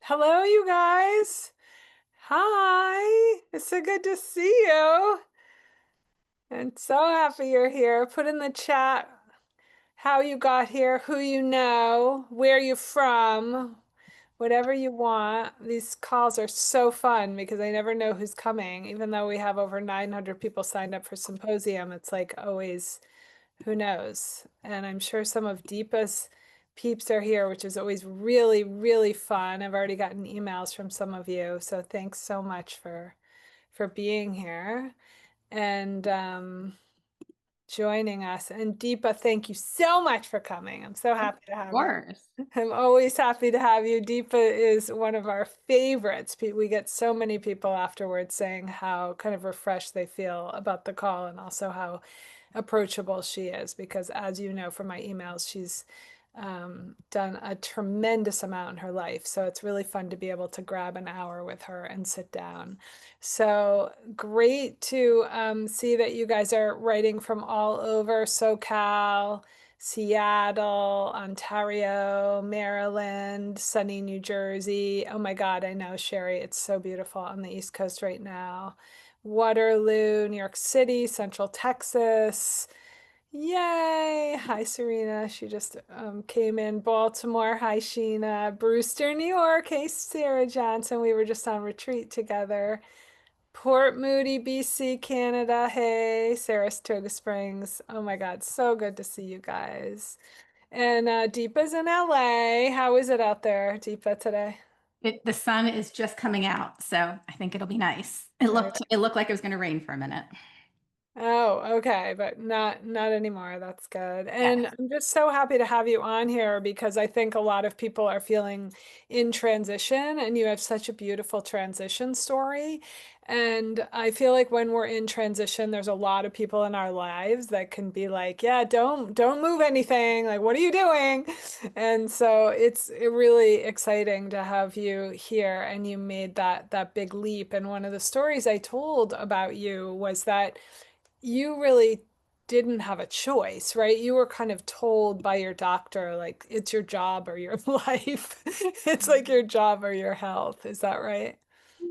Hello, you guys. Hi. It's so good to see you. I'm so happy you're here. Put in the chat how you got here, who you know, where you're from, whatever you want. These calls are so fun because I never know who's coming. Even though we have over 900 people signed up for symposium, it's like always who knows? And I'm sure some of Deepa's peeps are here, which is always really, really fun. I've already gotten emails from some of you, so thanks so much for being here and joining us. And Deepa, thank you so much for coming. I'm so Of happy to have you. course. I'm always happy to have you. Deepa is one of our favorites. We get so many people afterwards saying how kind of refreshed they feel about the call and also how approachable she is because, as you know from my emails, she's done a tremendous amount in her life. So it's really fun to be able to grab an hour with her and sit down. So great to see that you guys are writing from all over SoCal, Seattle, Ontario, Maryland, sunny New Jersey. Oh my God, I know, Sherry, it's so beautiful on the East Coast right now. Waterloo, New York City, Central Texas. Yay! Hi, Serena. She just came in. Baltimore. Hi, Sheena. Brewster, New York. Hey, Sarah Johnson. We were just on retreat together. Port Moody, BC, Canada. Hey, Saratoga Springs. Oh my God, so good to see you guys. And Deepa's in LA. How is it out there, Deepa, today? The sun is just coming out, so I think it'll be nice. It looked like it was going to rain for a minute. Oh, okay, but not anymore. That's good. And Yes. I'm just so happy to have you on here because I think a lot of people are feeling in transition and you have such a beautiful transition story. And I feel like when we're in transition, there's a lot of people in our lives that can be like, yeah, don't move anything. Like, what are you doing? And so it's really exciting to have you here and you made that big leap. And one of the stories I told about you was that you really didn't have a choice, right? You were kind of told by your doctor, like, it's your job or your life. It's like your job or your health. Is that right?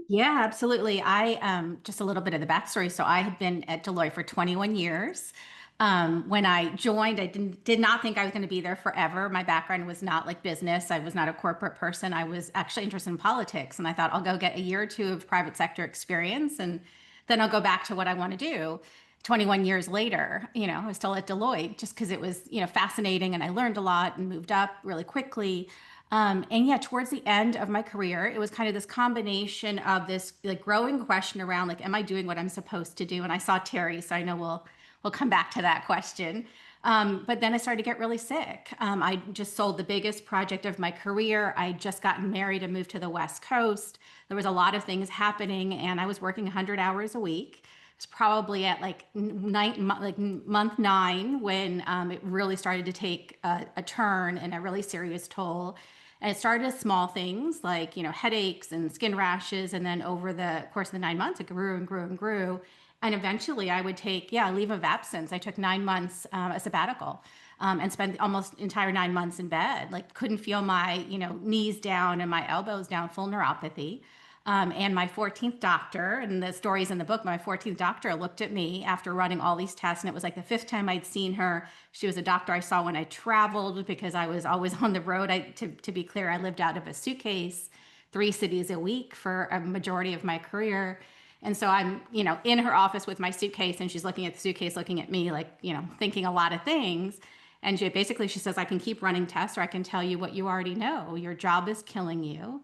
Yeah, absolutely. I just a little bit of the backstory. So I had been at Deloitte for 21 years. When I joined, I did not think I was going to be there forever. My background was not like business. I was not a corporate person. I was actually interested in politics, and I thought I'll go get a year or two of private sector experience, and then I'll go back to what I want to do. 21 years later, I was still at Deloitte just because it was, fascinating, and I learned a lot and moved up really quickly. And yeah, towards the end of my career, it was kind of this combination of this like growing question around like, am I doing what I'm supposed to do? And I saw Terry, so I know we'll come back to that question. But then I started to get really sick. I just sold the biggest project of my career. I just gotten married and moved to the West Coast. There was a lot of things happening, and I was working 100 hours a week. It's probably at like month 9 when it really started to take a turn and a really serious toll. And it started as small things like, headaches and skin rashes. And then over the course of the 9 months, it grew and grew and grew. And eventually I would take, yeah, a leave of absence. I took 9 months, a sabbatical, and spent almost entire 9 months in bed. Like couldn't feel my, knees down and my elbows down, full neuropathy. And my 14th doctor, and the stories in the book, my 14th doctor looked at me after running all these tests, and it was like the fifth time I'd seen her. She was a doctor I saw when I traveled because I was always on the road. To be clear, I lived out of a suitcase, 3 cities a week for a majority of my career. And so I'm, in her office with my suitcase, and she's looking at the suitcase, looking at me, like, thinking a lot of things. And she says, I can keep running tests, or I can tell you what you already know. Your job is killing you.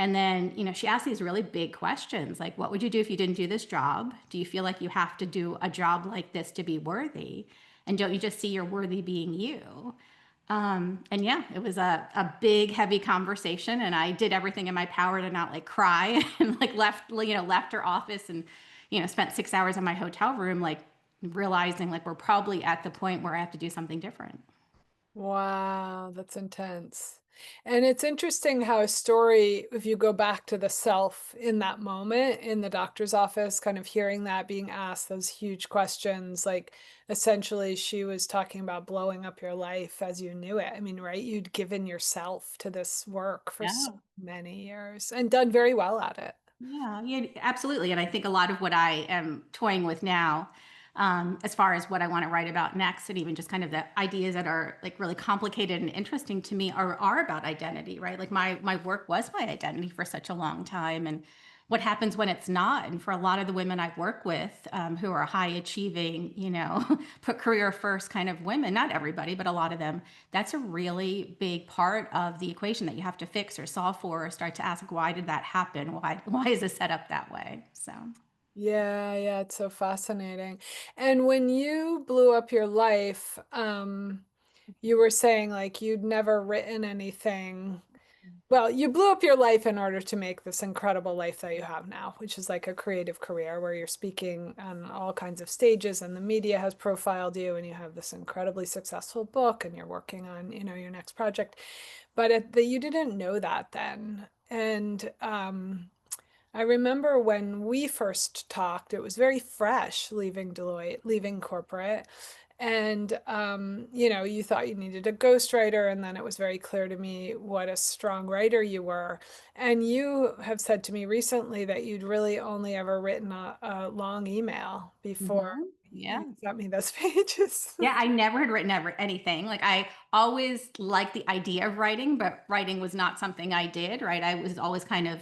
And then, she asked these really big questions like, what would you do if you didn't do this job? Do you feel like you have to do a job like this to be worthy? And don't you just see you're worthy being you? And yeah, it was a big, heavy conversation. And I did everything in my power to not like cry and like left her office and, spent 6 hours in my hotel room, like realizing like we're probably at the point where I have to do something different. Wow, that's intense. And it's interesting how a story, if you go back to the self in that moment in the doctor's office, kind of hearing that, being asked those huge questions, like essentially she was talking about blowing up your life as you knew it. I mean, right? You'd given yourself to this work for so Yeah. many years and done very well at it. Yeah, yeah, absolutely. And I think a lot of what I am toying with now, as far as what I want to write about next, and even just kind of the ideas that are like really complicated and interesting to me are about identity, right? Like my work was my identity for such a long time, and what happens when it's not. And for a lot of the women I work with, who are high achieving, put career first kind of women, not everybody, but a lot of them, that's a really big part of the equation that you have to fix or solve for or start to ask, why did that happen? Why is it set up that way? So, Yeah, yeah, it's so fascinating. And when you blew up your life, you were saying like you'd never written anything. Well, you blew up your life in order to make this incredible life that you have now, which is like a creative career where you're speaking on all kinds of stages and the media has profiled you and you have this incredibly successful book and you're working on, your next project. But you didn't know that then. And I remember when we first talked, it was very fresh leaving Deloitte, leaving corporate. And you thought you needed a ghostwriter, and then it was very clear to me what a strong writer you were. And you have said to me recently that you'd really only ever written a long email before you yeah. sent me those pages. Yeah, I never had written ever anything. Like I always liked the idea of writing, but writing was not something I did, right? I was always kind of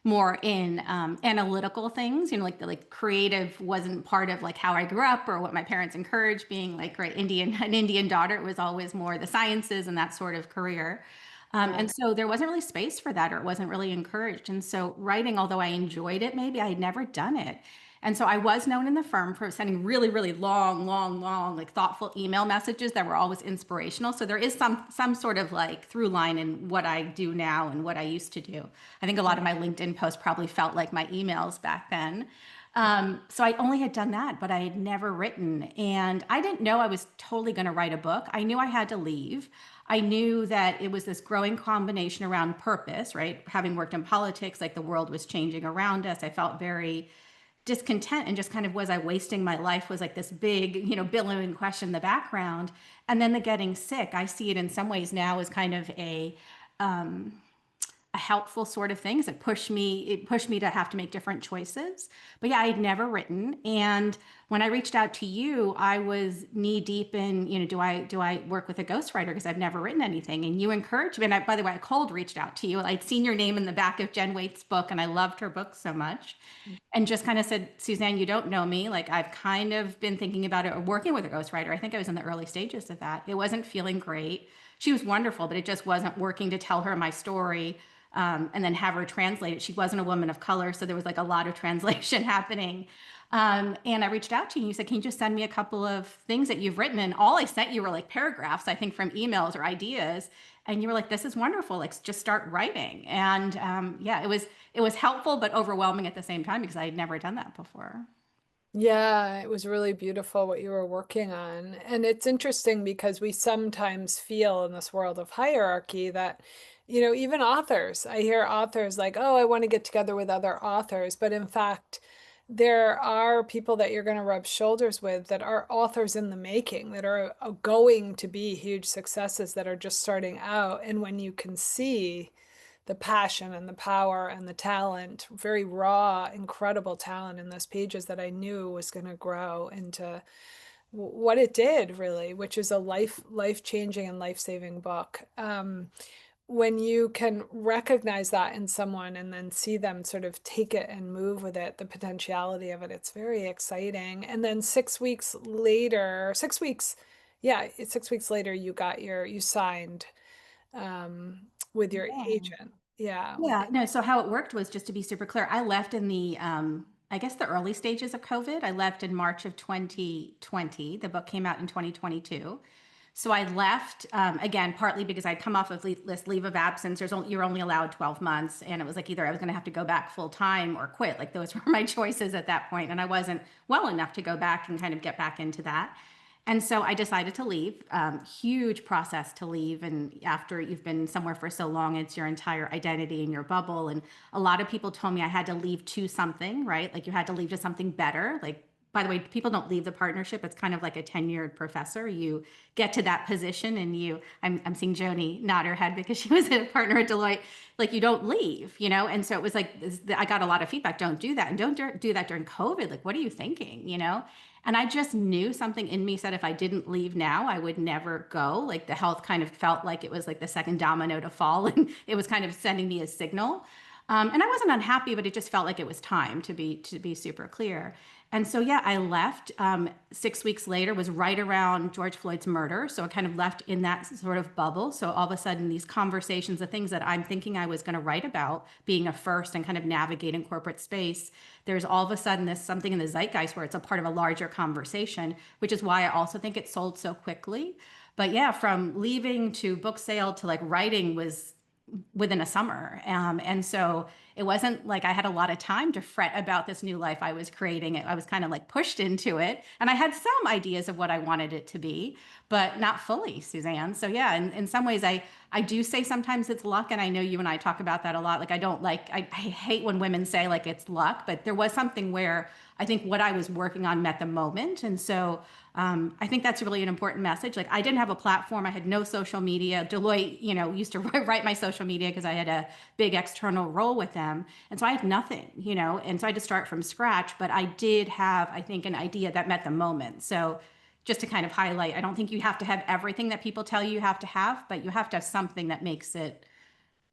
more in analytical things, like the like creative wasn't part of like how I grew up or what my parents encouraged. Being like right an Indian daughter, it was always more the sciences and that sort of career. Yeah. And so there wasn't really space for that, or it wasn't really encouraged. And so writing, although I enjoyed it, maybe I had never done it. And so I was known in the firm for sending really, really long, long, long, like thoughtful email messages that were always inspirational. So there is some sort of like through line in what I do now and what I used to do. I think a lot of my LinkedIn posts probably felt like my emails back then. So I only had done that, but I had never written. And I didn't know I was totally going to write a book. I knew I had to leave. I knew that it was this growing combination around purpose, right? Having worked in politics, like the world was changing around us. I felt very discontent and just kind of was I wasting my life was like this big, billowing question in the background. And then the getting sick, I see it in some ways now as kind of a helpful sort of thing. It pushed me to have to make different choices. But yeah, I had never written. And when I reached out to you, I was knee deep in, do I work with a ghostwriter? Because I've never written anything. And you encouraged me. And by the way, I cold reached out to you. I'd seen your name in the back of Jen Waite's book and I loved her book so much. And just kind of said, Suzanne, you don't know me. Like I've kind of been thinking about it or working with a ghostwriter. I think I was in the early stages of that. It wasn't feeling great. She was wonderful, but it just wasn't working to tell her my story, and then have her translate it. She wasn't a woman of color, so there was like a lot of translation happening. And I reached out to you and you said, can you just send me a couple of things that you've written? And all I sent you were like paragraphs, I think, from emails or ideas. And you were like, this is wonderful. Like just start writing. And yeah, it was helpful, but overwhelming at the same time because I had never done that before. Yeah, it was really beautiful what you were working on. And it's interesting because we sometimes feel in this world of hierarchy that, even authors, I hear authors like, oh, I want to get together with other authors. But in fact, there are people that you're going to rub shoulders with that are authors in the making, that are going to be huge successes that are just starting out. And when you can see the passion and the power and the talent, very raw, incredible talent in those pages that I knew was going to grow into what it did really, which is a life-changing and life-saving book. When you can recognize that in someone and then see them sort of take it and move with it, the potentiality of it, it's very exciting. And then 6 weeks later, 6 weeks, yeah, 6 weeks later, you signed with your Yeah. agent. Yeah, with Yeah, no. So how it worked was just to be super clear. I left in the, I guess the early stages of COVID. I left in March of 2020. The book came out in 2022. So I left again, partly because I'd come off of this leave of absence. You're only allowed 12 months, and it was like either I was going to have to go back full time or quit. Like those were my choices at that point, and I wasn't well enough to go back and kind of get back into that. And so I decided to leave. Huge process to leave. And after you've been somewhere for so long, it's your entire identity and your bubble. And a lot of people told me I had to leave to something, right? Like you had to leave to something better. Like, by the way, people don't leave the partnership. It's kind of like a tenured professor. You get to that position and I'm seeing Joni nod her head because she was a partner at Deloitte. Like you don't leave, you know? And so it was like, I got a lot of feedback. Don't do that. And don't do that during COVID. Like, what are you thinking, you know? And I just knew something in me said if I didn't leave now, I would never go. Like the health kind of felt like it was like the second domino to fall, and it was kind of sending me a signal. And I wasn't unhappy, but it just felt like it was time to be super clear. And so yeah, I left. 6 weeks later was right around George Floyd's murder, so I kind of left in that sort of bubble. So all of a sudden, these conversations, the things that I'm thinking I was going to write about, being a first and kind of navigating corporate space, there's all of a sudden this something in the zeitgeist where it's a part of a larger conversation, which is why I also think it sold so quickly. But yeah, from leaving to book sale to like writing was within a summer. And so it wasn't like I had a lot of time to fret about this new life I was creating. I was kind of like pushed into it. And I had some ideas of what I wanted it to be, but not fully, Suzanne. So yeah, in some ways I do say sometimes it's luck. And I know you and I talk about that a lot. Like I hate when women say like it's luck, but there was something where I think what I was working on met the moment. And so I think that's really an important message. Like I didn't have a platform. I had no social media. Deloitte, used to write my social media because I had a big external role with them. And so I had nothing, and so I had to start from scratch. But I did have, I think, an idea that met the moment. So just to kind of highlight, I don't think you have to have everything that people tell you have to have, but you have to have something that makes it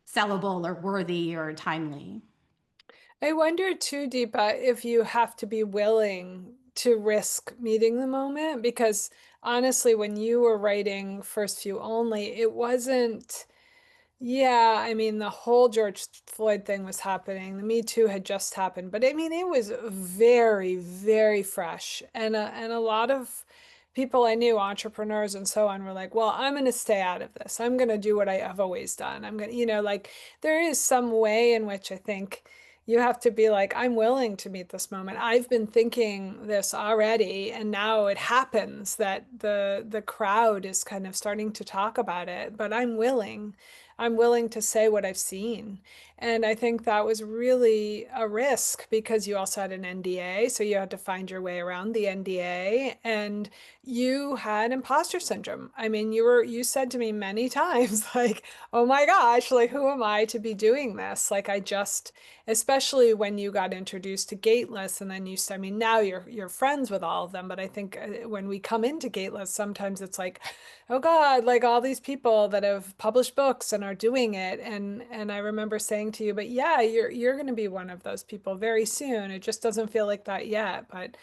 sellable or worthy or timely. I wonder too, Deepa, if you have to be willing to risk meeting the moment, because honestly, when you were writing First Few Only, it wasn't. Yeah, I mean, the whole George Floyd thing was happening. The Me Too had just happened, but I mean, it was very, very fresh. And a lot of people I knew, entrepreneurs and so on, were like, well, I'm going to stay out of this. I'm going to do what I have always done. I'm going to, like, there is some way in which I think you have to be like, I'm willing to meet this moment. I've been thinking this already, and now it happens that the crowd is kind of starting to talk about it, but I'm willing. I'm willing to say what I've seen. And I think that was really a risk because you also had an NDA. So you had to find your way around the NDA, and you had imposter syndrome. I mean, you said to me many times, like, oh my gosh, like, who am I to be doing this? Like, especially when you got introduced to Gateless and then I mean, now you're friends with all of them, but I think when we come into Gateless, sometimes it's like, oh God, like all these people that have published books and are doing it. And I remember saying to you, but yeah, you're going to be one of those people very soon. It just doesn't feel like that yet. But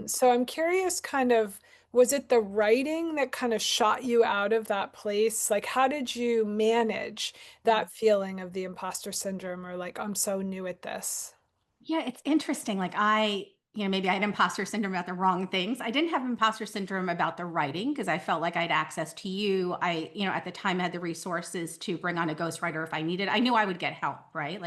so I'm curious, kind of, was it the writing that kind of shot you out of that place? Like, how did you manage that feeling of the imposter syndrome or like, I'm so new at this? Yeah, it's interesting. Like maybe I had imposter syndrome about the wrong things. I didn't have imposter syndrome about the writing because I felt like I had access to you. At the time had the resources to bring on a ghostwriter if I needed. I knew I would get help, right?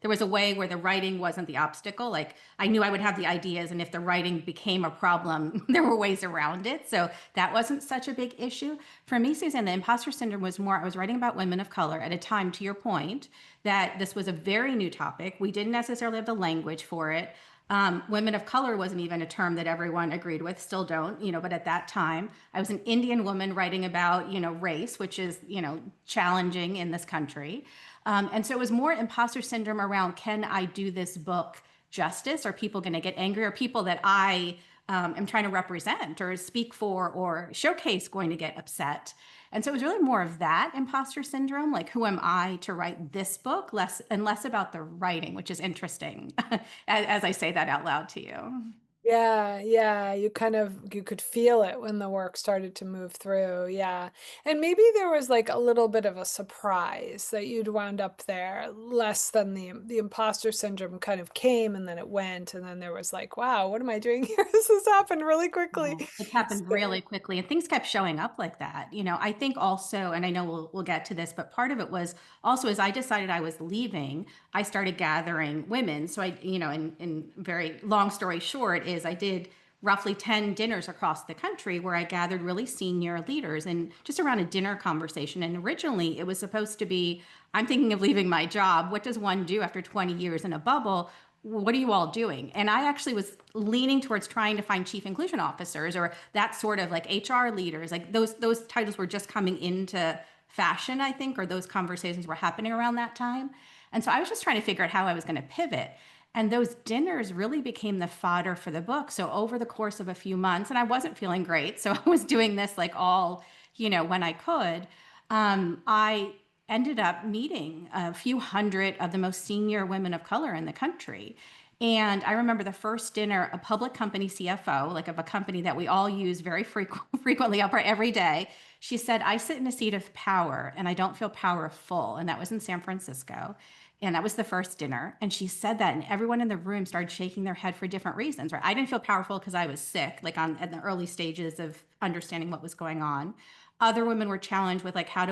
There was a way where the writing wasn't the obstacle. Like I knew I would have the ideas, and if the writing became a problem, there were ways around it. So that wasn't such a big issue. For me, Susan, the imposter syndrome was more, I was writing about women of color at a time, to your point, that this was a very new topic. We didn't necessarily have the language for it. Women of color wasn't even a term that everyone agreed with, still don't, but at that time, I was an Indian woman writing about, race, which is, challenging in this country. And so it was more imposter syndrome around, can I do this book justice? Are people going to get angry? Are people that I am trying to represent or speak for or showcase going to get upset? And so it was really more of that imposter syndrome, like who am I to write this book, less about the writing, which is interesting as I say that out loud to you. Yeah, yeah, you could feel it when the work started to move through. Yeah. And maybe there was like a little bit of a surprise that you'd wound up there, less than the imposter syndrome kind of came and then it went, and then there was like, wow, what am I doing here? This has happened really quickly. Oh, it's happened So, really quickly and things kept showing up like that. I think also, and I know we'll get to this, but part of it was also as I decided I was leaving, I started gathering women. So in very long story short is I did roughly 10 dinners across the country where I gathered really senior leaders and just around a dinner conversation. And originally it was supposed to be, I'm thinking of leaving my job. What does one do after 20 years in a bubble? What are you all doing? And I actually was leaning towards trying to find chief inclusion officers or that sort of like HR leaders. Like those titles were just coming into fashion, I think, or those conversations were happening around that time. And so I was just trying to figure out how I was going to pivot. And those dinners really became the fodder for the book. So over the course of a few months, and I wasn't feeling great, so I was doing this like all, when I could, I ended up meeting a few hundred of the most senior women of color in the country. And I remember the first dinner, a public company CFO, like of a company that we all use very frequently up every day. She said, I sit in a seat of power and I don't feel powerful. And that was in San Francisco. And that was the first dinner. And she said that, and everyone in the room started shaking their head for different reasons, right? I didn't feel powerful because I was sick, like at the early stages of understanding what was going on. Other women were challenged with like, how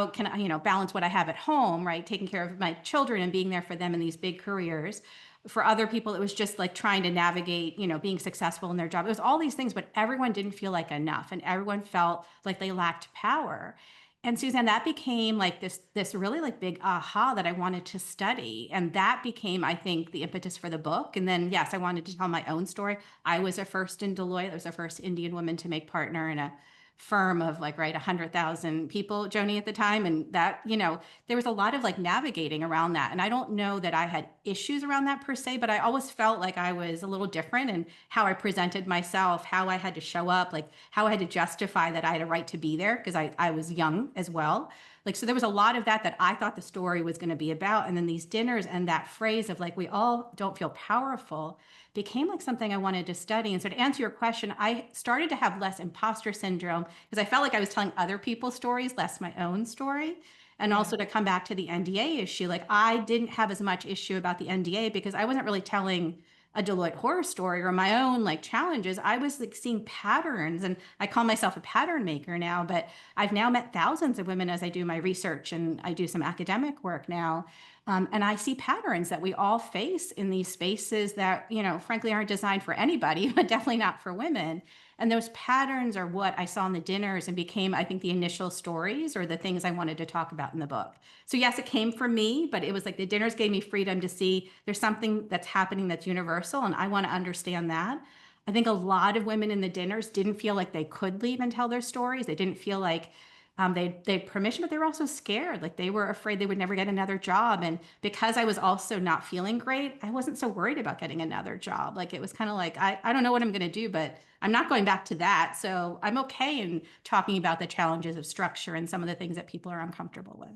can I, balance what I have at home, right? Taking care of my children and being there for them in these big careers. For other people, it was just like trying to navigate, being successful in their job. It was all these things, but everyone didn't feel like enough, and everyone felt like they lacked power. And Suzanne, that became like this really like big aha that I wanted to study. And that became, I think, the impetus for the book. And then, yes, I wanted to tell my own story. I was a first in Deloitte. I was the first Indian woman to make partner in a firm of like, right, 100,000 people, Joni, at the time. And that, there was a lot of like navigating around that. And I don't know that I had issues around that per se, but I always felt like I was a little different in how I presented myself, how I had to show up, like how I had to justify that I had a right to be there because I was young as well. Like, so there was a lot of that I thought the story was going to be about. And then these dinners and that phrase of like, we all don't feel powerful became like something I wanted to study. And so to answer your question, I started to have less imposter syndrome because I felt like I was telling other people's stories, less my own story. And Yeah. also to come back to the NDA issue, like I didn't have as much issue about the NDA because I wasn't really telling a Deloitte horror story or my own like challenges. I was like seeing patterns, and I call myself a pattern maker now, but I've now met thousands of women as I do my research and I do some academic work now. And I see patterns that we all face in these spaces that, frankly, aren't designed for anybody, but definitely not for women. And those patterns are what I saw in the dinners and became, I think, the initial stories or the things I wanted to talk about in the book. So, yes, it came from me, but it was like the dinners gave me freedom to see there's something that's happening that's universal, and I want to understand that. I think a lot of women in the dinners didn't feel like they could leave and tell their stories. They didn't feel like they had permission, but they were also scared. Like they were afraid they would never get another job. And because I was also not feeling great, I wasn't so worried about getting another job. Like it was kind of like, I don't know what I'm going to do, but I'm not going back to that. So I'm okay in talking about the challenges of structure and some of the things that people are uncomfortable with.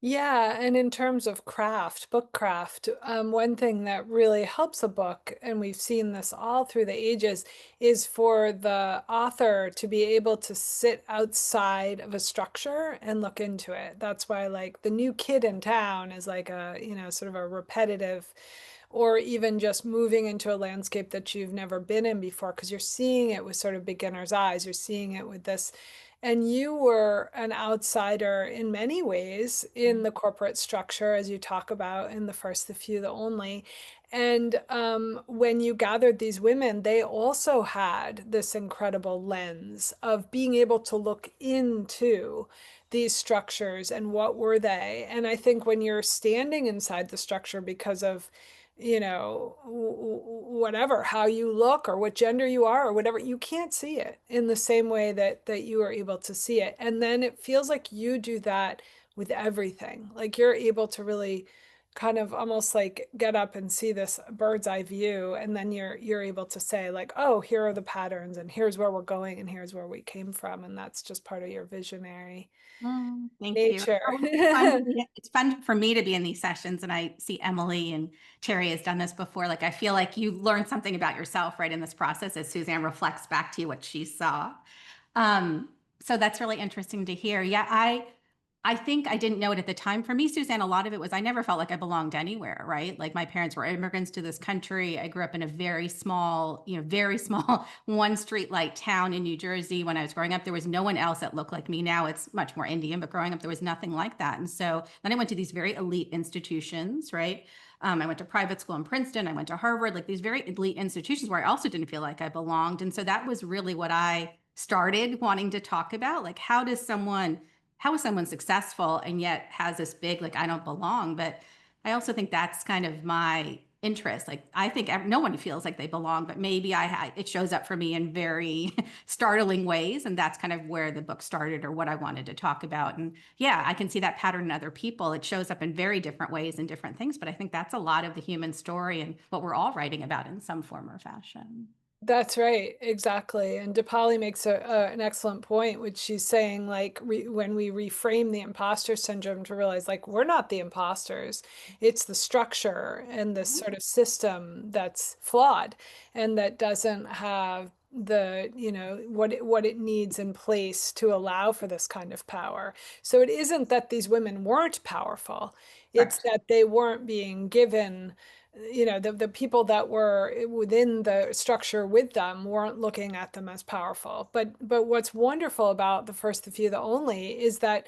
Yeah, and in terms of craft, book craft, one thing that really helps a book, and we've seen this all through the ages, is for the author to be able to sit outside of a structure and look into it. That's why, like, the new kid in town is like a, sort of a repetitive, or even just moving into a landscape that you've never been in before, because you're seeing it with sort of beginner's eyes. You're seeing it with this. And you were an outsider in many ways in the corporate structure, as you talk about in the first, the few, the only. And when you gathered these women, they also had this incredible lens of being able to look into these structures and what were they. And I think when you're standing inside the structure because of whatever, how you look or what gender you are or whatever, you can't see it in the same way that you are able to see it. And then it feels like you do that with everything. Like you're able to really kind of almost like get up and see this bird's eye view, and then you're able to say like, oh, here are the patterns and here's where we're going and here's where we came from. And that's just part of your visionary Thank you. nature. Oh, it's fun for me to be in these sessions, and I see Emily and Terry has done this before. Like I feel like you learn something about yourself right in this process as Suzanne reflects back to you what she saw. So that's really interesting to hear. Yeah, I think I didn't know it at the time. For me, Suzanne, a lot of it was I never felt like I belonged anywhere, right? Like my parents were immigrants to this country. I grew up in a very small, very small one street light town in New Jersey. When I was growing up, there was no one else that looked like me. Now it's much more Indian, but growing up, there was nothing like that. And so then I went to these very elite institutions, right? I went to private school in Princeton. I went to Harvard, like these very elite institutions where I also didn't feel like I belonged. And so that was really what I started wanting to talk about. Like, how is someone successful and yet has this big, like, I don't belong? But I also think that's kind of my interest. Like, I think no one feels like they belong, but maybe it shows up for me in very startling ways. And that's kind of where the book started or what I wanted to talk about. And yeah, I can see that pattern in other people. It shows up in very different ways and different things. But I think that's a lot of the human story and what we're all writing about in some form or fashion. That's right, exactly. And DePauli makes an excellent point, which she's saying, like, when we reframe the imposter syndrome to realize, like, we're not the imposters. It's the structure and this sort of system that's flawed and that doesn't have the, what it needs in place to allow for this kind of power. So it isn't that these women weren't powerful, it's Correct. that they weren't being given, the people that were within the structure with them weren't looking at them as powerful. But what's wonderful about the first, the few, the only is that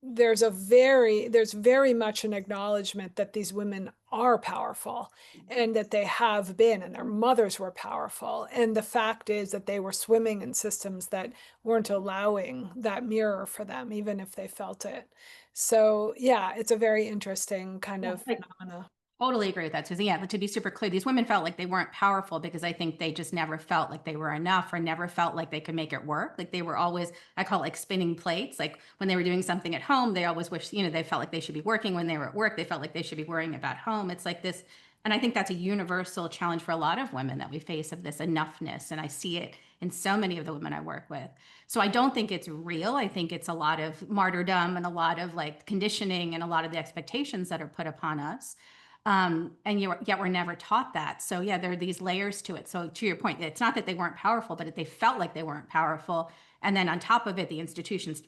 there's very much an acknowledgement that these women are powerful and that they have been, and their mothers were powerful. And the fact is that they were swimming in systems that weren't allowing that mirror for them, even if they felt it. So yeah, it's a very interesting kind Yeah, of like phenomena. totally agree with that, Susie. Yeah, but to be super clear, these women felt like they weren't powerful because I think they just never felt like they were enough or never felt like they could make it work. Like they were always, I call it like spinning plates. Like when they were doing something at home, they always wish, they felt like they should be working. When they were at work, they felt like they should be worrying about home. It's like this, and I think that's a universal challenge for a lot of women that we face of this enoughness. And I see it in so many of the women I work with. So I don't think it's real. I think it's a lot of martyrdom and a lot of like conditioning and a lot of the expectations that are put upon us. Yet we're never taught that. So yeah, there are these layers to it. So to your point, it's not that they weren't powerful, but they felt like they weren't powerful. And then on top of it, the institutions,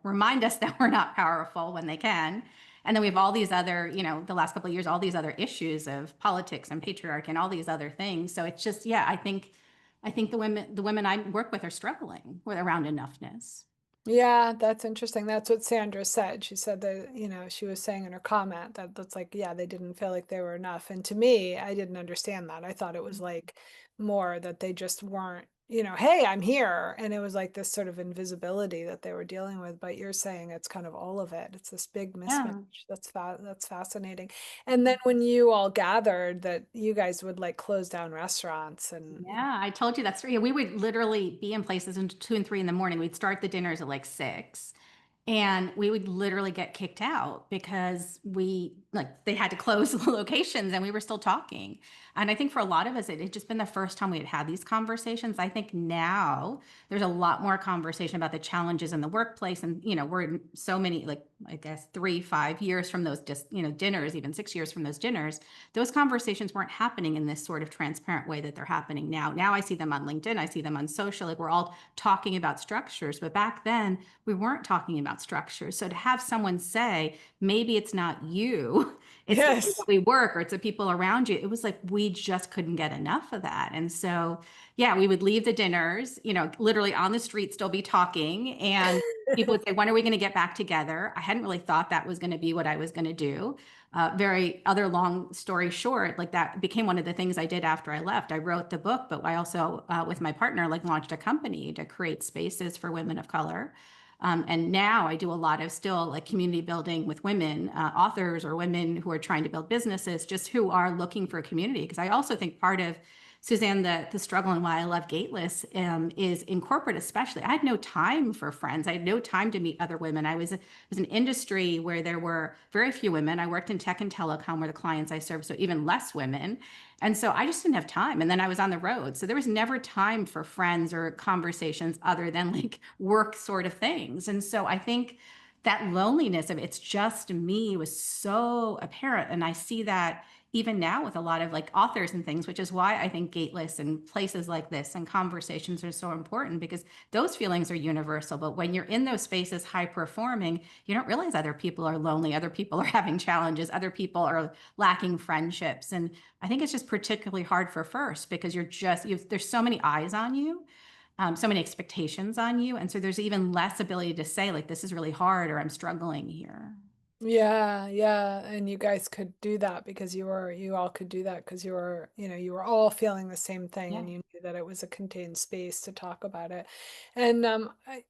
remind us that we're not powerful when they can. And then we have all these other, the last couple of years, all these other issues of politics and patriarchy and all these other things. So it's just, yeah, I think the women I work with are struggling with around enoughness. Yeah, that's interesting. That's what Sandra said. She said that, she was saying in her comment that that's like, yeah, they didn't feel like they were enough. And to me, I didn't understand that. I thought it was like more that they just weren't, hey, I'm here. And it was like this sort of invisibility that they were dealing with. But you're saying it's kind of all of it. It's this big mismatch. Yeah. That's fascinating. And then when you all gathered that you guys would like close down restaurants and Yeah, I told you that's true. Yeah, we would literally be in places until 2 and 3 in the morning. We'd start the dinners at like 6. And we would literally get kicked out because they had to close the locations and we were still talking. And I think for a lot of us, it had just been the first time we had had these conversations. I think now there's a lot more conversation about the challenges in the workplace. And, we're in so many, like, I guess 3, 5 years from those just, dinners, even 6 years from those dinners, those conversations weren't happening in this sort of transparent way that they're happening now. Now I see them on LinkedIn, I see them on social, like we're all talking about structures, but back then we weren't talking about structures. So to have someone say, maybe it's not you, it's the way yes. that we work or it's the people around you, it was like we just couldn't get enough of that. And so, yeah, we would leave the dinners, literally on the street, still be talking. And people would say, when are we going to get back together? I hadn't really thought that was going to be what I was going to do. Very other long story short, like that became one of the things I did after I left. I wrote the book, but I also, with my partner, like launched a company to create spaces for women of color. And now I do a lot of still like community building with women, authors or women who are trying to build businesses, just who are looking for a community. Because I also think part of Suzanne, the struggle and why I love Gateless is in corporate, especially. I had no time for friends. I had no time to meet other women. I was an industry where there were very few women. I worked in tech and telecom, where the clients I served, so even less women. And so I just didn't have time. And then I was on the road. So there was never time for friends or conversations other than like work sort of things. And so I think that loneliness of it's just me was so apparent. And I see that even now with a lot of like authors and things, which is why I think Gateless and places like this and conversations are so important because those feelings are universal. But when you're in those spaces high performing, you don't realize other people are lonely, other people are having challenges, other people are lacking friendships. And I think it's just particularly hard for first because there's so many eyes on you, so many expectations on you. And so there's even less ability to say, like, this is really hard or I'm struggling here. Yeah, yeah. And you guys could do that because you all could do that because you were all feeling the same thing Yeah. and you knew that it was a contained space to talk about it. And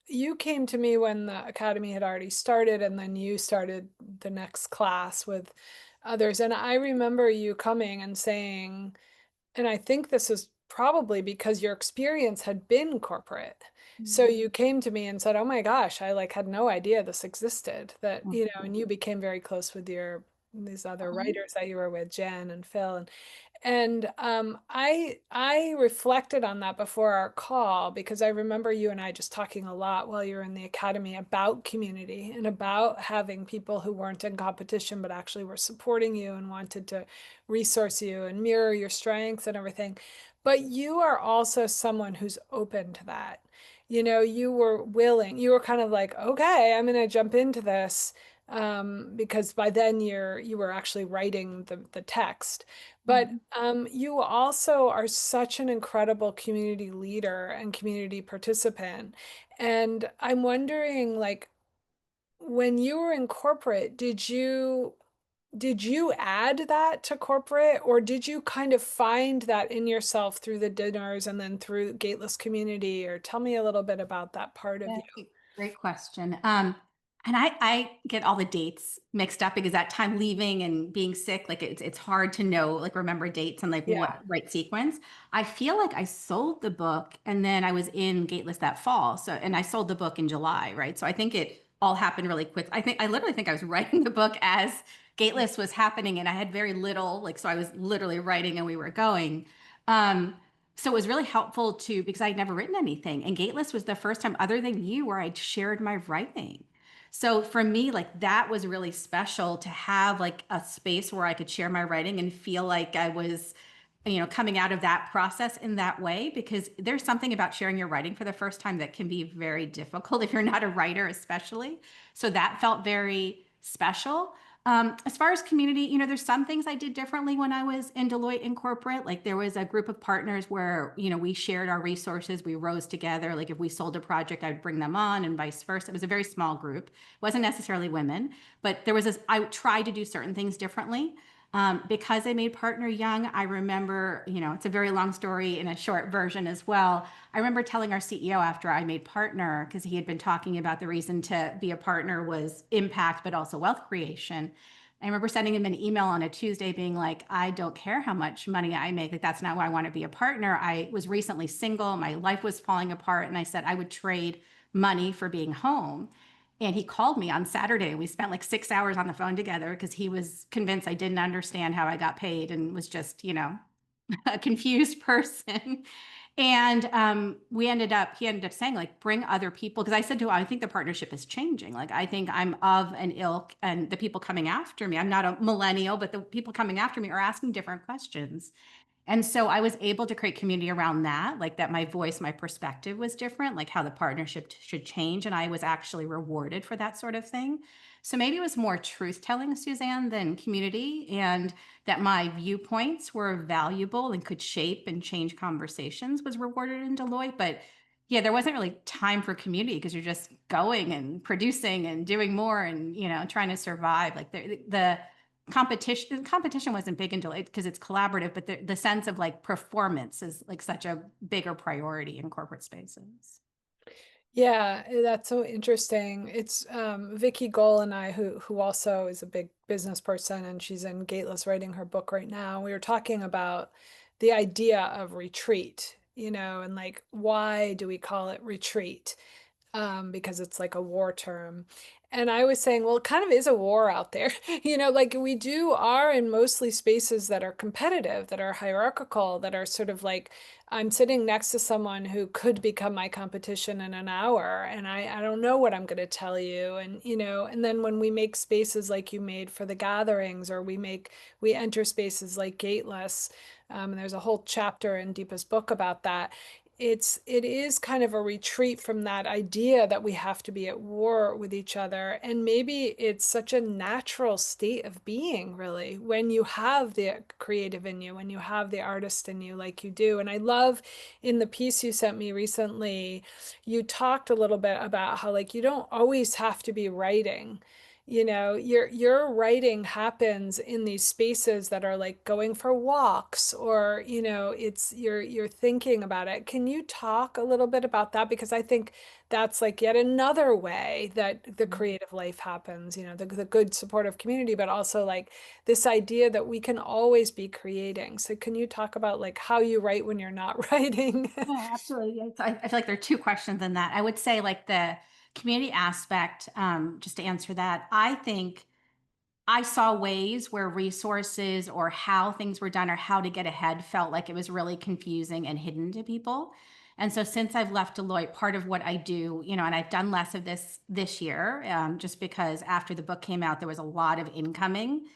you came to me when the academy had already started, and then you started the next class with others. And I remember you coming and saying, and I think this is probably because your experience had been corporate. So Mhm. you came to me and said, "Oh my gosh, I like had no idea this existed." That, and you became very close with your these other Mhm. writers that you were with, Jen and Phil, and I reflected on that before our call because I remember you and I just talking a lot while you were in the academy about community and about having people who weren't in competition but actually were supporting you and wanted to resource you and mirror your strengths and everything. But you are also someone who's open to that. You were willing, you were kind of like, okay, I'm going to jump into this, because by then you were actually writing the text. But Mhm. you also are such an incredible community leader and community participant. And I'm wondering, like, when you were in corporate, did you add that to corporate, or did you kind of find that in yourself through the dinners and then through Gateless Community? Or tell me a little bit about that part of you. That's a great question. And I get all the dates mixed up because that time leaving and being sick, like it's hard to know, like remember dates and like Yeah. what right sequence. I feel like I sold the book and then I was in Gateless that fall. So and I sold the book in July, right? So I think it all happened really quick. I literally think I was writing the book as Gateless was happening and I had very little, like so I was literally writing and we were going. Um, so it was really helpful to because I'd never written anything. And Gateless was the first time, other than you, where I'd shared my writing. So for me, like that was really special to have like a space where I could share my writing and feel like I was, coming out of that process in that way, because there's something about sharing your writing for the first time that can be very difficult if you're not a writer, especially. So that felt very special. As far as community, there's some things I did differently when I was in Deloitte in corporate. Like there was a group of partners where, we shared our resources, we rose together. Like if we sold a project, I'd bring them on and vice versa. It was a very small group. It wasn't necessarily women, but I tried to do certain things differently. Because I made partner young, I remember, it's a very long story in a short version as well. I remember telling our CEO after I made partner, because he had been talking about the reason to be a partner was impact, but also wealth creation. I remember sending him an email on a Tuesday being like, I don't care how much money I make. Like, that's not why I want to be a partner. I was recently single. My life was falling apart. And I said I would trade money for being home. And he called me on Saturday. We spent like 6 hours on the phone together because he was convinced I didn't understand how I got paid and was just, a confused person. And he ended up saying, like, bring other people. Because I said to him, I think the partnership is changing. Like, I think I'm of an ilk, and the people coming after me, I'm not a millennial, but the people coming after me are asking different questions. And so I was able to create community around that, like that my voice, my perspective was different, like how the partnership should change. And I was actually rewarded for that sort of thing. So maybe it was more truth telling, Suzanne, than community, and that my viewpoints were valuable and could shape and change conversations was rewarded in Deloitte. But yeah, there wasn't really time for community because you're just going and producing and doing more and, trying to survive. Like the competition wasn't big until it because it's collaborative, but the sense of like performance is like such a bigger priority in corporate spaces. Yeah, that's so interesting. It's Vicky Goal and I, who also is a big business person, and she's in Gateless writing her book right now. We were talking about the idea of retreat, and like, why do we call it retreat? Because it's like a war term. And I was saying, well, it kind of is a war out there. Like are in mostly spaces that are competitive, that are hierarchical, that are sort of like I'm sitting next to someone who could become my competition in an hour, and I don't know what I'm going to tell you. And then when we make spaces like you made for the gatherings, or we enter spaces like Gateless, and there's a whole chapter in Deepa's book about that. It is kind of a retreat from that idea that we have to be at war with each other. And maybe it's such a natural state of being, really, when you have the creative in you, when you have the artist in you like you do. And I love in the piece you sent me recently, you talked a little bit about how like you don't always have to be writing. Your writing happens in these spaces that are like going for walks, or it's you're thinking about it. Can you talk a little bit about that? Because I think that's like yet another way that the creative life happens, the good supportive community, but also like this idea that we can always be creating. So can you talk about like how you write when you're not writing? Yeah, absolutely. I feel like there are two questions in that. I would say like the community aspect, just to answer that, I think I saw ways where resources or how things were done or how to get ahead felt like it was really confusing and hidden to people. And so since I've left Deloitte, part of what I do, and I've done less of this year, just because after the book came out, there was a lot of incoming,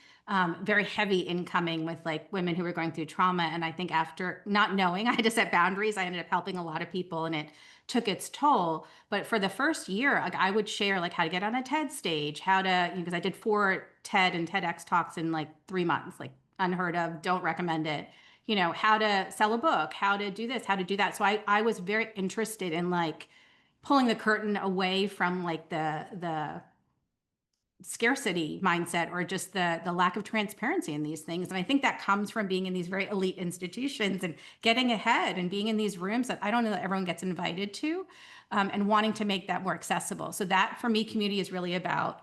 very heavy incoming with like women who were going through trauma. And I think after not knowing, I had to set boundaries. I ended up helping a lot of people, and it took its toll. But for the first year, like I would share like how to get on a TED stage, how to, because I did 4 TED and TEDx talks in like 3 months, like unheard of, don't recommend it. How to sell a book, how to do this, how to do that. So I was very interested in like pulling the curtain away from like the scarcity mindset or just the lack of transparency in these things. And I think that comes from being in these very elite institutions and getting ahead and being in these rooms that I don't know that everyone gets invited to, and wanting to make that more accessible. So that for me, community is really about,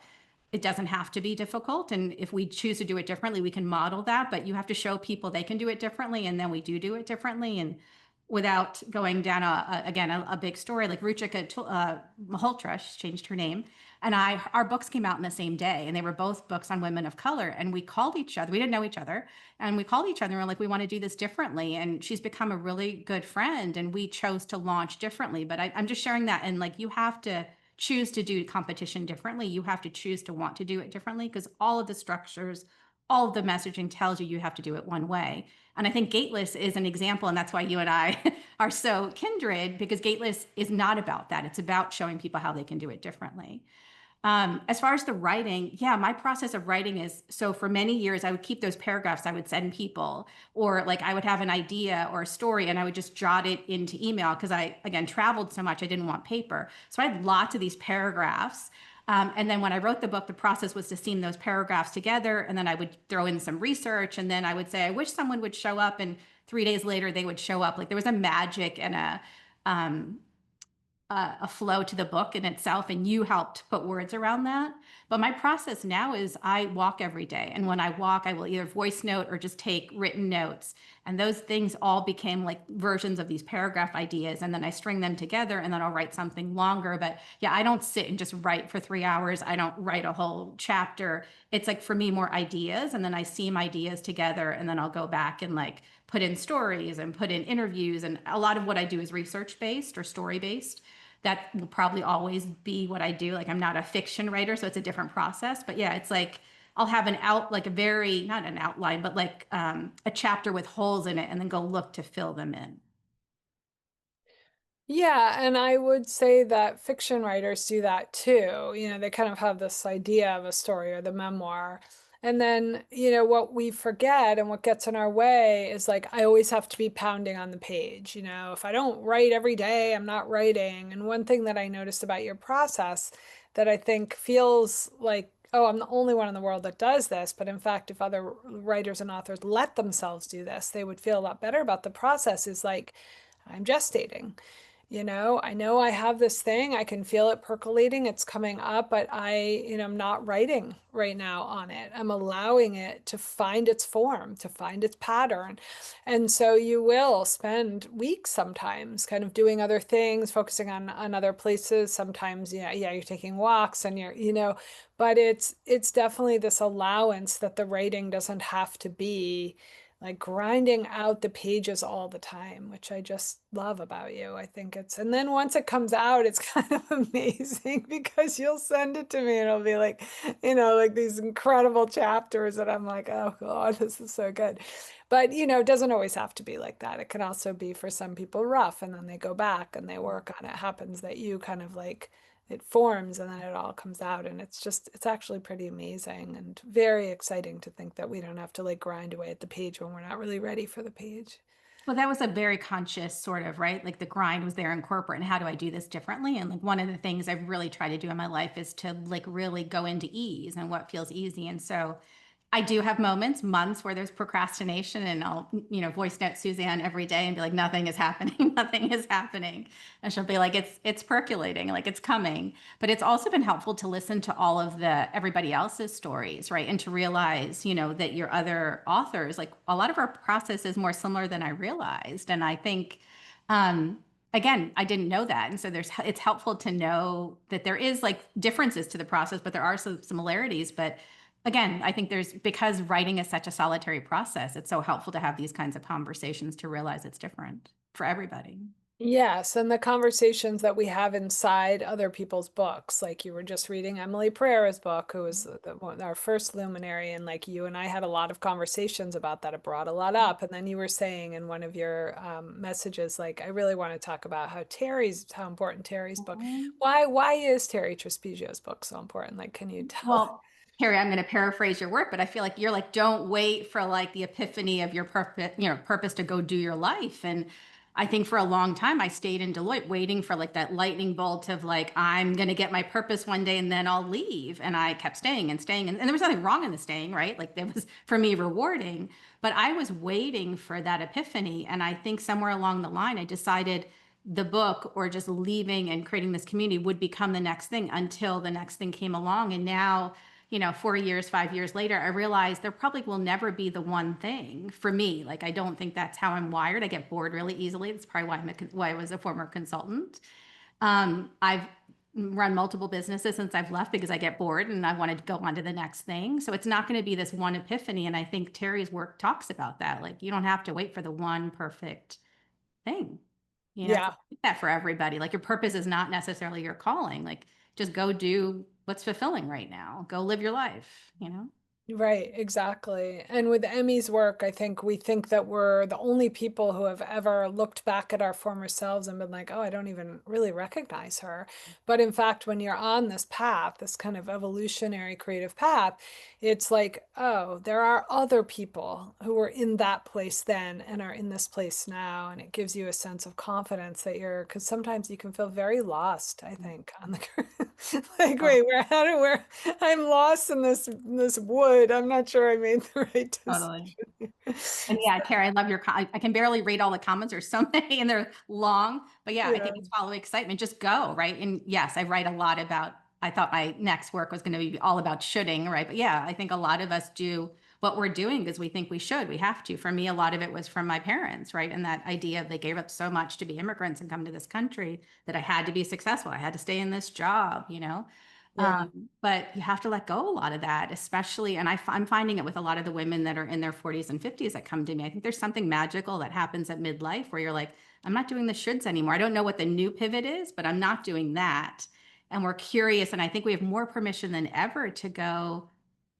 it doesn't have to be difficult. And if we choose to do it differently, we can model that, but you have to show people they can do it differently. And then we do it differently. And without going down again, a big story, like Ruchika Malhotra, she's changed her name, and our books came out in the same day, and they were both books on women of color. And we called each other. We didn't know each other, and we called each other and we're like, we want to do this differently. And she's become a really good friend, and we chose to launch differently. But I'm just sharing that, and like you have to choose to do competition differently. You have to choose to want to do it differently, because all of the structures, all of the messaging tells you have to do it one way. And I think Gateless is an example, and that's why you and I are so kindred, because Gateless is not about that. It's about showing people how they can do it differently. As far as the writing, yeah, my process of writing is, so for many years, I would keep those paragraphs I would send people, or like I would have an idea or a story and I would just jot it into email because I, again, traveled so much, I didn't want paper. So I had lots of these paragraphs. And then when I wrote the book, the process was to seam those paragraphs together. And then I would throw in some research. And then I would say, I wish someone would show up. And 3 days later, they would show up. Like there was a magic and um, a flow to the book in itself, and you helped put words around that. But my process now is I walk every day, and when I walk, I will either voice note or just take written notes, and those things all became like versions of these paragraph ideas, and then I string them together, and then I'll write something longer. But yeah, I don't sit and just write for 3 hours. I don't write a whole chapter. It's like for me more ideas, and then I seam ideas together, and then I'll go back and like put in stories and put in interviews, and a lot of what I do is research based or story based. That will probably always be what I do. Like I'm not a fiction writer, so it's a different process. But yeah, it's like I'll have an out, like a very, not an outline, but like a chapter with holes in it and then go look to fill them in. Yeah, and I would say that fiction writers do that too. They kind of have this idea of a story or the memoir. And then, what we forget and what gets in our way is like, I always have to be pounding on the page. If I don't write every day, I'm not writing. And one thing that I noticed about your process that I think feels like, oh, I'm the only one in the world that does this. But in fact, if other writers and authors let themselves do this, they would feel a lot better about the process is like, I'm gestating. I know I have this thing. I can feel it percolating. It's coming up, but I'm not writing right now on it. I'm allowing it to find its form, to find its pattern. And so you will spend weeks sometimes kind of doing other things, focusing on other places. Sometimes, yeah, you're taking walks and but it's definitely this allowance that the writing doesn't have to be like grinding out the pages all the time, which I just love about you. I think and then once it comes out, it's kind of amazing because you'll send it to me and it'll be like, like these incredible chapters that I'm like, oh God, this is so good. But, it doesn't always have to be like that. It can also be for some people rough and then they go back and they work on it. It happens that you kind of like, it forms and then it all comes out and it's actually pretty amazing and very exciting to think that we don't have to like grind away at the page when we're not really ready for the page. Well, that was a very conscious sort of, right? Like the grind was there in corporate and how do I do this differently? And like one of the things I've really tried to do in my life is to like really go into ease and what feels easy. And so I do have moments, months where there's procrastination and I'll, voice note Suzanne every day and be like, nothing is happening, nothing is happening. And she'll be like, it's percolating, like it's coming. But it's also been helpful to listen to all of the everybody else's stories, right? And to realize, that your other authors, like a lot of our process is more similar than I realized. And I think again, I didn't know that. And so it's helpful to know that there is like differences to the process, but there are some similarities. But again, I think because writing is such a solitary process, it's so helpful to have these kinds of conversations to realize it's different for everybody. Yes, and the conversations that we have inside other people's books, like you were just reading Emily Pereira's book, who was our first luminary, and like you and I had a lot of conversations about that. It brought a lot up, and then you were saying in one of your messages, like I really want to talk about how important Terry's book. Mhm. Why is Terry Trespisio's book so important? Like, can you tell? Well, Carrie, I'm going to paraphrase your work, but I feel like you're like, don't wait for like the epiphany of your purpose to go do your life. And I think for a long time, I stayed in Deloitte waiting for like that lightning bolt of like, I'm going to get my purpose one day and then I'll leave. And I kept staying and staying. And there was nothing wrong in the staying, right? Like it was for me rewarding, but I was waiting for that epiphany. And I think somewhere along the line, I decided the book or just leaving and creating this community would become the next thing until the next thing came along. And now, 4 years, 5 years later, I realized there probably will never be the one thing for me. Like, I don't think that's how I'm wired. I get bored really easily. That's probably why I was a former consultant. I've run multiple businesses since I've left because I get bored and I wanted to go on to the next thing. So it's not going to be this one epiphany. And I think Terry's work talks about that. Like, you don't have to wait for the one perfect thing. It's Yeah. like that for everybody. Like your purpose is not necessarily your calling. Like just go do what's fulfilling right now. Go live your life. Right, exactly. And with Emmy's work, I think we think that we're the only people who have ever looked back at our former selves and been like, oh, I don't even really recognize her. But in fact, when you're on this path, this kind of evolutionary creative path, it's like, oh, there are other people who were in that place then and are in this place now. And it gives you a sense of confidence because sometimes you can feel very lost, I think, on the like, Oh, wait, where I'm lost in this wood. I'm not sure I made the right totally. decision. And yeah, Carrie, I love I can barely read all the comments. There's so many and they're long. But yeah, I Yeah, think it's follow excitement. Just go, right? And yes, I write a lot about, I thought my next work was going to be all about shoulding, right? But yeah, I think a lot of us do what we're doing because we think we should. We have to. For me, a lot of it was from my parents, right? And that idea of they gave up so much to be immigrants and come to this country that I had to be successful. I had to stay in this job. yeah, But you have to let go a lot of that, especially, and I'm finding it with a lot of the women that are in their 40s and 50s that come to me. I think there's something magical that happens at midlife where you're like, I'm not doing the shoulds anymore. I don't know what the new pivot is, but I'm not doing that. And we're curious. And I think we have more permission than ever to go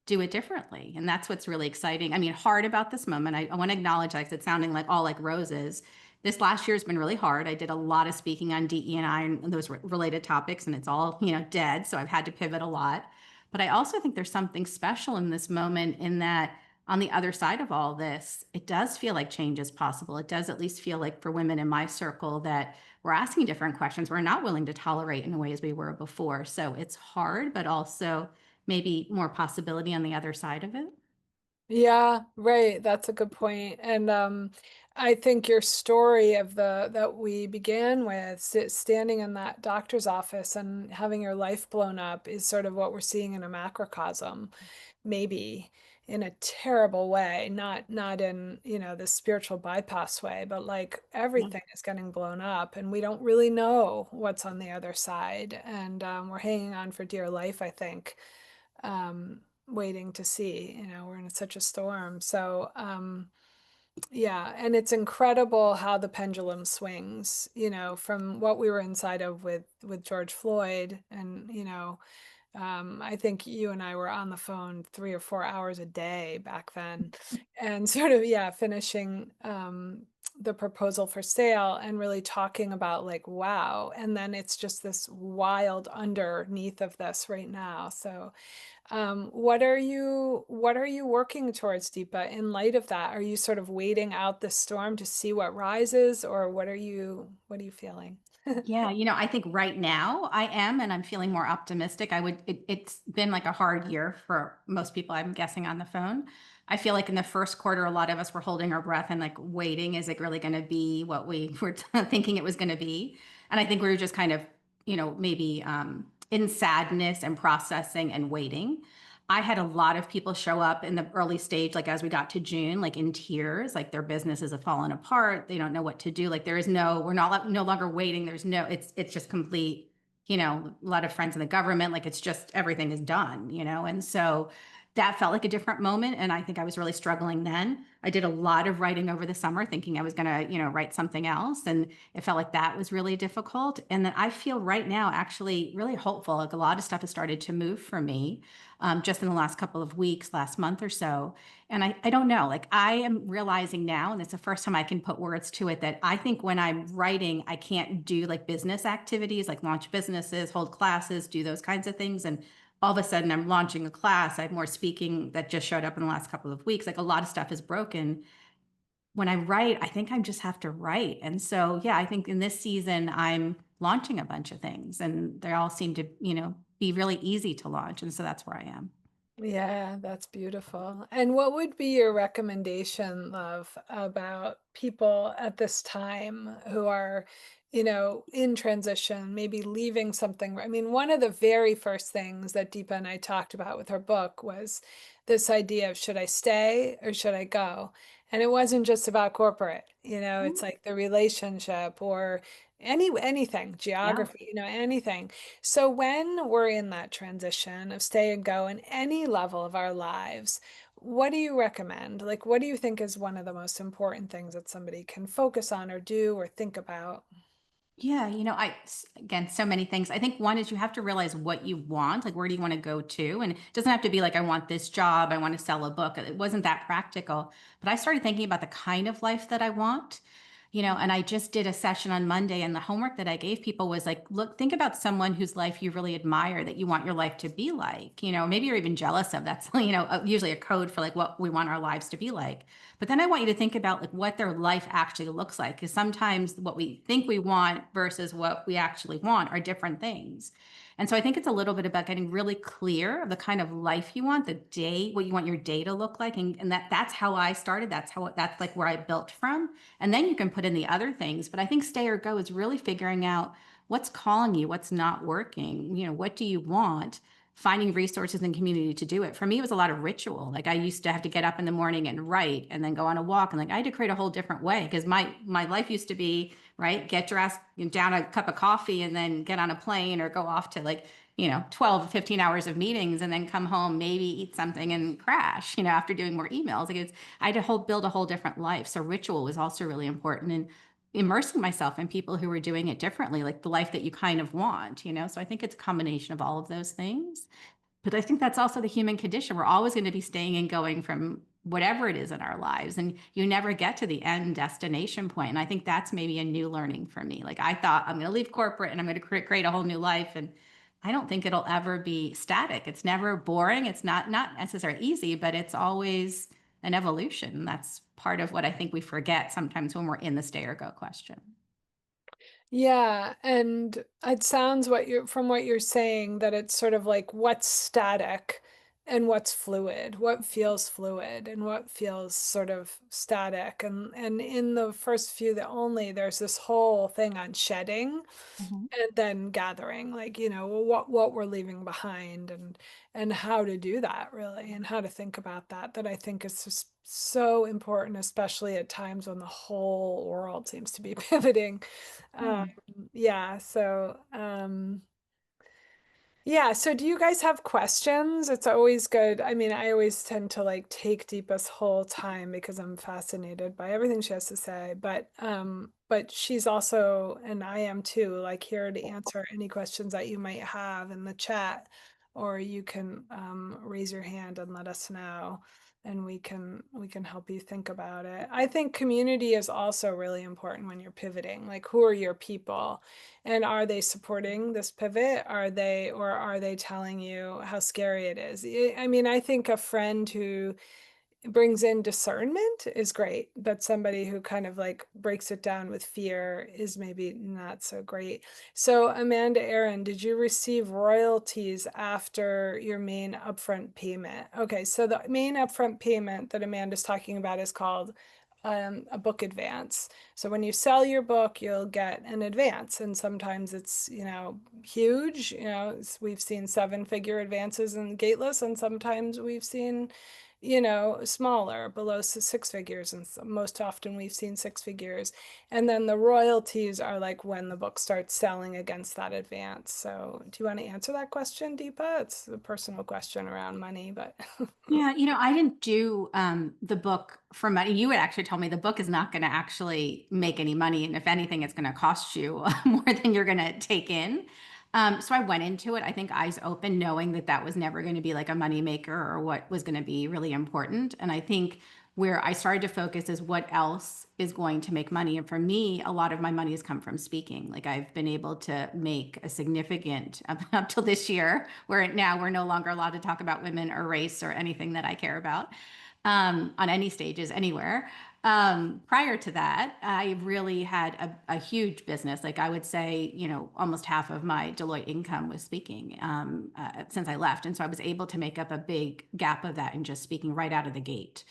do it differently. And that's what's really exciting. I mean, hard about this moment. I want to acknowledge, like it's sounding like all like roses. This last year has been really hard. I did a lot of speaking on DE&I and those related topics, and it's all, dead. So I've had to pivot a lot. But I also think there's something special in this moment in that on the other side of all this, it does feel like change is possible. It does at least feel like for women in my circle that we're asking different questions. We're not willing to tolerate in the ways we were before. So it's hard, but also maybe more possibility on the other side of it. Yeah, right. That's a good point. And I think your story of the that we began with, standing in that doctor's office and having your life blown up, is sort of what we're seeing in a macrocosm, maybe in a terrible way, not in, the spiritual bypass way, but like Yeah. everything is getting blown up and we don't really know what's on the other side. And we're hanging on for dear life, I think, waiting to see. We're in such a storm. So, yeah, and it's incredible how the pendulum swings, from what we were inside of with George Floyd. And, I think you and I were on the phone 3 or 4 hours a day back then, and sort of, yeah, finishing the proposal for sale and really talking about like, wow. And then it's just this wild underneath of this right now. So, what are you working towards, Deepa, in light of that? Are you sort of waiting out the storm to see what rises, or what are you feeling? Yeah, I think right now I am, and I'm feeling more optimistic. It's been like a hard year for most people, I'm guessing, on the phone. I feel like in the first quarter, a lot of us were holding our breath and like waiting, is it really going to be what we were thinking it was going to be? And I think we were just kind of, maybe in sadness and processing and waiting. I had a lot of people show up in the early stage, like as we got to June, like in tears, like their businesses have fallen apart. They don't know what to do. Like we're not no longer waiting. It's just complete, a lot of friends in the government, like it's just everything is done, And so that felt like a different moment. And I think I was really struggling then. I did a lot of writing over the summer, thinking I was going to, write something else. And it felt like that was really difficult. And then I feel right now actually really hopeful. Like a lot of stuff has started to move for me just in the last couple of weeks, last month or so. And I don't know, like I am realizing now, and it's the first time I can put words to it, that I think when I'm writing, I can't do like business activities, like launch businesses, hold classes, do those kinds of things. And all of a sudden I'm launching a class. I have more speaking that just showed up in the last couple of weeks. Like a lot of stuff is broken. When I write, I think I just have to write. And so, yeah, I think in this season, I'm launching a bunch of things and they all seem to, be really easy to launch. And so that's where I am. Yeah, that's beautiful. And what would be your recommendation, love, about people at this time who are, in transition, maybe leaving something? I mean, one of the very first things that Deepa and I talked about with her book was this idea of, should I stay or should I go? And it wasn't just about corporate, it's like the relationship or anything, Yeah. geography, anything. So when we're in that transition of stay and go in any level of our lives, what do you recommend? Like, what do you think is one of the most important things that somebody can focus on or do or think about? Yeah, again, so many things. I think one is you have to realize what you want, like where do you want to go to? And it doesn't have to be like, I want this job, I want to sell a book. It wasn't that practical. But I started thinking about the kind of life that I want, and I just did a session on Monday, and the homework that I gave people was like, look, think about someone whose life you really admire that you want your life to be like, maybe you're even jealous of. That's, usually a code for like what we want our lives to be like. But then I want you to think about like what their life actually looks like. Because sometimes what we think we want versus what we actually want are different things. And so I think it's a little bit about getting really clear of the kind of life you want, the day, what you want your day to look like. And that's how I started. That's like where I built from. And then you can put in the other things. But I think stay or go is really figuring out what's calling you, what's not working, what do you want? Finding resources and community to do it. For me, it was a lot of ritual. Like I used to have to get up in the morning and write and then go on a walk. And like I had to create a whole different way because my life used to be, right, get dressed, down a cup of coffee and then get on a plane or go off to like, 12, 15 hours of meetings and then come home, maybe eat something and crash, after doing more emails. I had to build a whole different life. So ritual was also really important. And immersing myself in people who were doing it differently, like the life that you kind of want, So I think it's a combination of all of those things. But I think that's also the human condition. We're always going to be staying and going from whatever it is in our lives. And you never get to the end destination point. And I think that's maybe a new learning for me. Like I thought I'm going to leave corporate and I'm going to create a whole new life. And I don't think it'll ever be static. It's never boring. It's not necessarily easy, but it's always an evolution. That's part of what I think we forget sometimes when we're in the stay or go question. Yeah, and it sounds from what you're saying that it's sort of like what's static and what's fluid, what feels fluid and what feels sort of static. And in the first few, the only, there's this whole thing on shedding Mhm. and then gathering, like, what we're leaving behind and how to do that really, and how to think about that, that I think is just so important, especially at times when the whole world seems to be pivoting. Um, Hmm. yeah, so yeah, so do you guys have questions? It's always good. I mean, I always tend to like take Deepa's whole time because I'm fascinated by everything she has to say. But she's also, and I am too, like here to answer any questions that you might have in the chat, or you can raise your hand and let us know, and we can help you think about it. I think community is also really important when you're pivoting. Like, who are your people? And are they supporting this pivot? Or are they telling you how scary it is? I mean, I think a friend who brings in discernment is great, but somebody who kind of like breaks it down with fear is maybe not so great. So, Amanda Aaron, did you receive royalties after your main upfront payment? Okay, so the main upfront payment that Amanda's talking about is called a book advance. So when you sell your book, you'll get an advance, and sometimes it's, huge. We've seen seven-figure advances in Gateless, and sometimes we've seen smaller, below six figures, and most often we've seen six figures. And then the royalties are like when the book starts selling against that advance. So, do you want to answer that question, Deepa? It's a personal question around money, but Yeah, I didn't do the book for money. You had actually told me the book is not going to actually make any money, and if anything, it's going to cost you more than you're going to take in. So I went into it, I think eyes open, knowing that that was never going to be like a money maker or what was going to be really important. And I think where I started to focus is what else is going to make money. And for me, a lot of my money has come from speaking. Like I've been able to make a significant up till this year, where now we're no longer allowed to talk about women or race or anything that I care about on any stages anywhere. Prior to that, I really had a huge business. Like I would say, almost half of my Deloitte income was speaking since I left. And so I was able to make up a big gap of that in just speaking right out of the gate.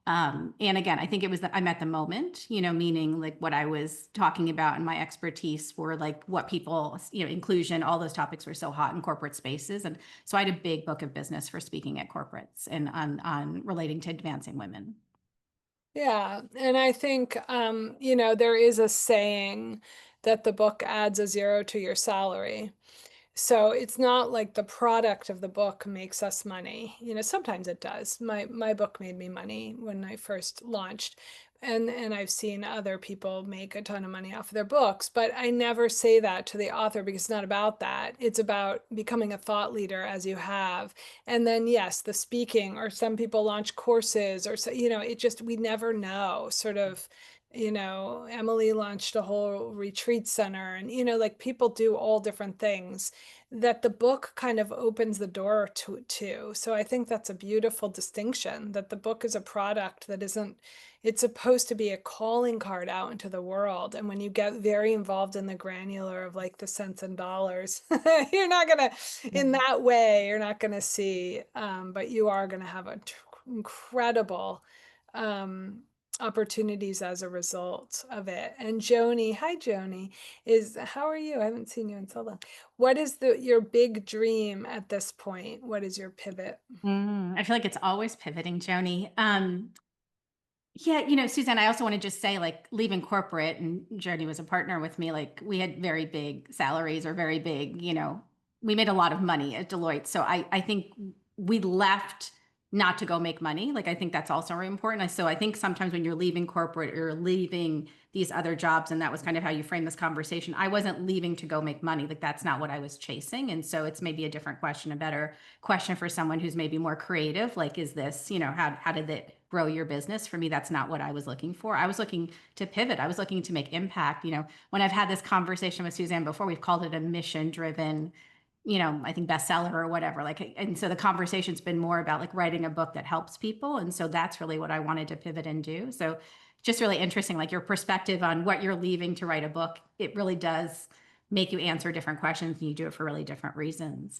And again, I think it was that I'm at the moment, meaning like what I was talking about and my expertise were like what people, inclusion, all those topics were so hot in corporate spaces. And so I had a big book of business for speaking at corporates and on relating to advancing women. yeah, and I think there is a saying that the book adds a zero to your salary. So it's not like the product of the book makes us money. Sometimes it does. My book made me money when I first launched. And I've seen other people make a ton of money off of their books, but I never say that to the author because it's not about that. It's about becoming a thought leader as you have. And then yes, the speaking, or some people launch courses, or so, it just, we never know, sort of. Emily launched a whole retreat center, and like people do all different things that the book kind of opens the door to. So I think that's a beautiful distinction, that the book is a product that isn't, it's supposed to be a calling card out into the world. And when you get very involved in the granular of like the cents and dollars, you're not gonna, in that way, you're not gonna see, but you are gonna have a incredible um opportunities as a result of it. And Joni, hi Joni, how are you? I haven't seen you in so long. What is your big dream at this point? What is your pivot? I feel like it's always pivoting, Joni. Yeah, Suzanne, I also want to just say, like, leaving corporate and Jody was a partner with me, like, we had very big salaries or very big, we made a lot of money at Deloitte. So I think we left not to go make money. Like, I think that's also very important. So I think sometimes when you're leaving corporate, you're leaving these other jobs, and that was kind of how you framed this conversation. I wasn't leaving to go make money. Like, that's not what I was chasing. And so it's maybe a different question, a better question for someone who's maybe more creative. Like, is this, how did it grow your business? For me, that's not what I was looking for. I was looking to pivot. I was looking to make impact. When I've had this conversation with Suzanne before, we've called it a mission driven, I think bestseller or whatever. Like, and so the conversation's been more about like writing a book that helps people. And so that's really what I wanted to pivot and do. So just really interesting, like your perspective on what you're leaving to write a book. It really does make you answer different questions, and you do it for really different reasons.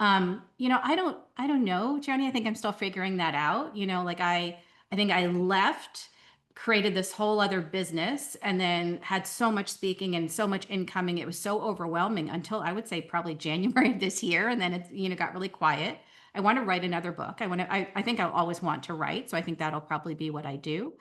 I don't know, Johnny. I think I'm still figuring that out. I think I left, created this whole other business, and then had so much speaking and so much incoming. It was so overwhelming until I would say probably January of this year, and then got really quiet. I want to write another book. I think I'll always want to write, so I think that'll probably be what I do.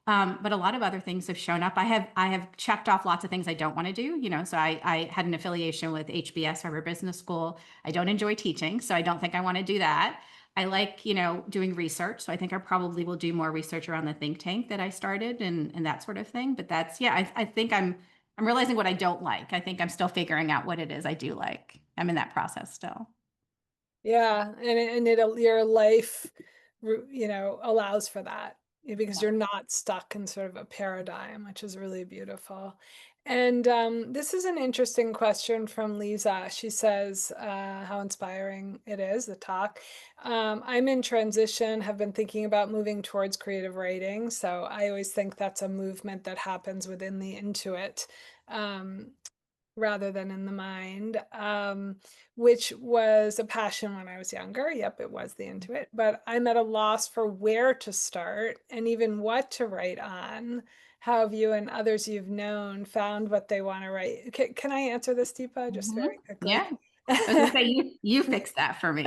But a lot of other things have shown up. I have checked off lots of things I don't want to do. So I had an affiliation with HBS, Harvard Business School. I don't enjoy teaching, so I don't think I want to do that. I like, doing research. So I think I probably will do more research around the think tank that I started and that sort of thing. But I think I'm realizing what I don't like. I think I'm still figuring out what it is I do like. I'm in that process still. Yeah, your life, allows for that, because you're not stuck in sort of a paradigm, which is really beautiful. And this is an interesting question from Lisa. She says, how inspiring it is, the talk. I'm in transition, have been thinking about moving towards creative writing. So I always think that's a movement that happens within the intuit. Um, rather than in the mind, which was a passion when I was younger. Yep, it was the Intuit, but I'm at a loss for where to start and even what to write on. How have you and others you've known found what they want to write? Can I answer this, Deepa, just Mhm. very quickly? Yeah. I was gonna say you fix that for me.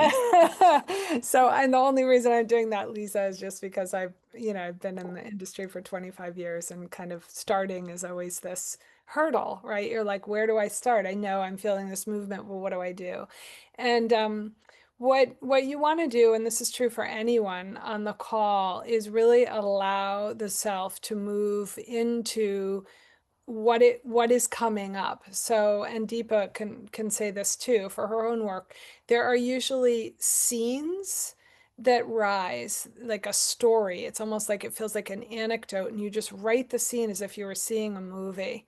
So, and the only reason I'm doing that, Lisa, is just because I've been in the industry for 25 years and kind of starting is always this hurdle, right? You're like, where do I start? I know I'm feeling this movement. Well, what do I do? And what you want to do, and this is true for anyone on the call, is really allow the self to move into what is coming up. So, and Deepa can say this too for her own work. There are usually scenes that rise like a story. It's almost like it feels like an anecdote, and you just write the scene as if you were seeing a movie.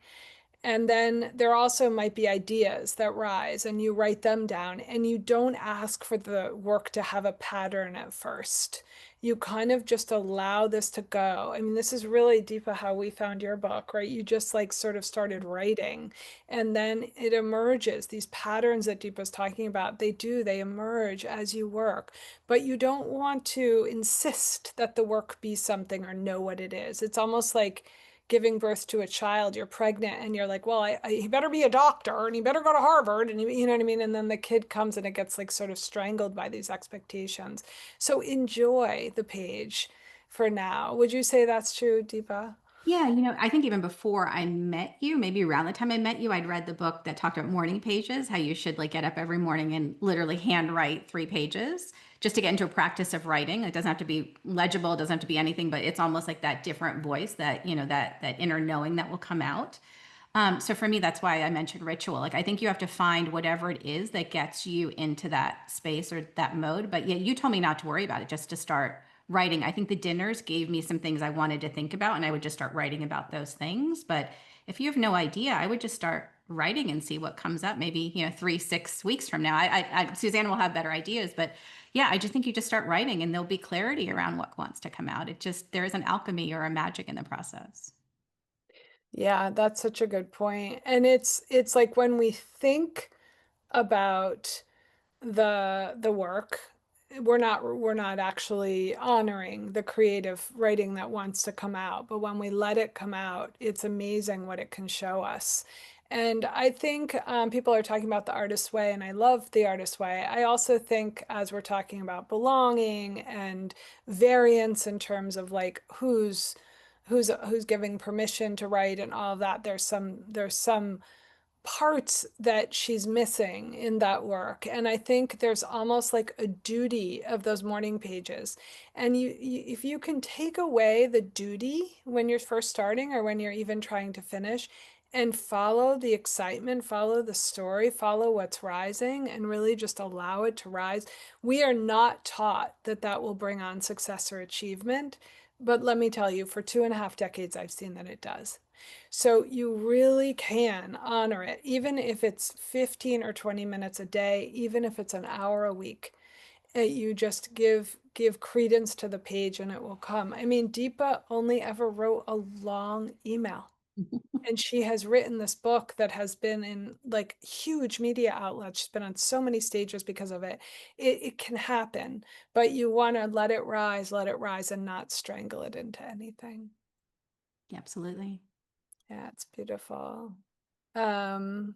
And then there also might be ideas that rise and you write them down and you don't ask for the work to have a pattern at first. You kind of just allow this to go. I mean, this is really Deepa how we found your book, right? You just like sort of started writing and then it emerges. These patterns that Deepa's talking about, they emerge as you work, but you don't want to insist that the work be something or know what it is. It's almost like giving birth to a child, you're pregnant and you're like, well, he better be a doctor and he better go to Harvard. And you know what I mean? And then the kid comes and it gets like sort of strangled by these expectations. So enjoy the page for now. Would you say that's true, Deepa? Yeah, I think even before I met you, maybe around the time I met you, I'd read the book that talked about morning pages, how you should like get up every morning and literally handwrite 3 pages just to get into a practice of writing. It doesn't have to be legible, it doesn't have to be anything, but it's almost like that different voice that, that inner knowing that will come out. So for me, that's why I mentioned ritual. Like I think you have to find whatever it is that gets you into that space or that mode. But yeah, you told me not to worry about it, just to start writing. I think the dinners gave me some things I wanted to think about, and I would just start writing about those things. But if you have no idea, I would just start writing and see what comes up. Maybe 3, 6 weeks from now. Suzanne will have better ideas, but yeah, I just think you just start writing, and there'll be clarity around what wants to come out. There is an alchemy or a magic in the process. Yeah, that's such a good point. And it's like when we think about the work, we're not actually honoring the creative writing that wants to come out, but when we let it come out, it's amazing what it can show us. And I think people are talking about the artist's way, and I love the artist's way. I also think as we're talking about belonging and variance in terms of like who's giving permission to write and all of that, there's some parts that she's missing in that work. And I think there's almost like a duty of those morning pages. And if you can take away the duty when you're first starting or when you're even trying to finish and follow the excitement, follow the story, follow what's rising, and really just allow it to rise. We are not taught that that will bring on success or achievement. But let me tell you, for 2.5 decades, I've seen that it does. So you really can honor it, even if it's 15 or 20 minutes a day, even if it's an hour a week. You just give credence to the page and it will come. I mean, Deepa only ever wrote a long email. And she has written this book that has been in like huge media outlets. She's been on so many stages because of it. It can happen, but you want to let it rise and not strangle it into anything. Absolutely. Yeah, it's beautiful. Um,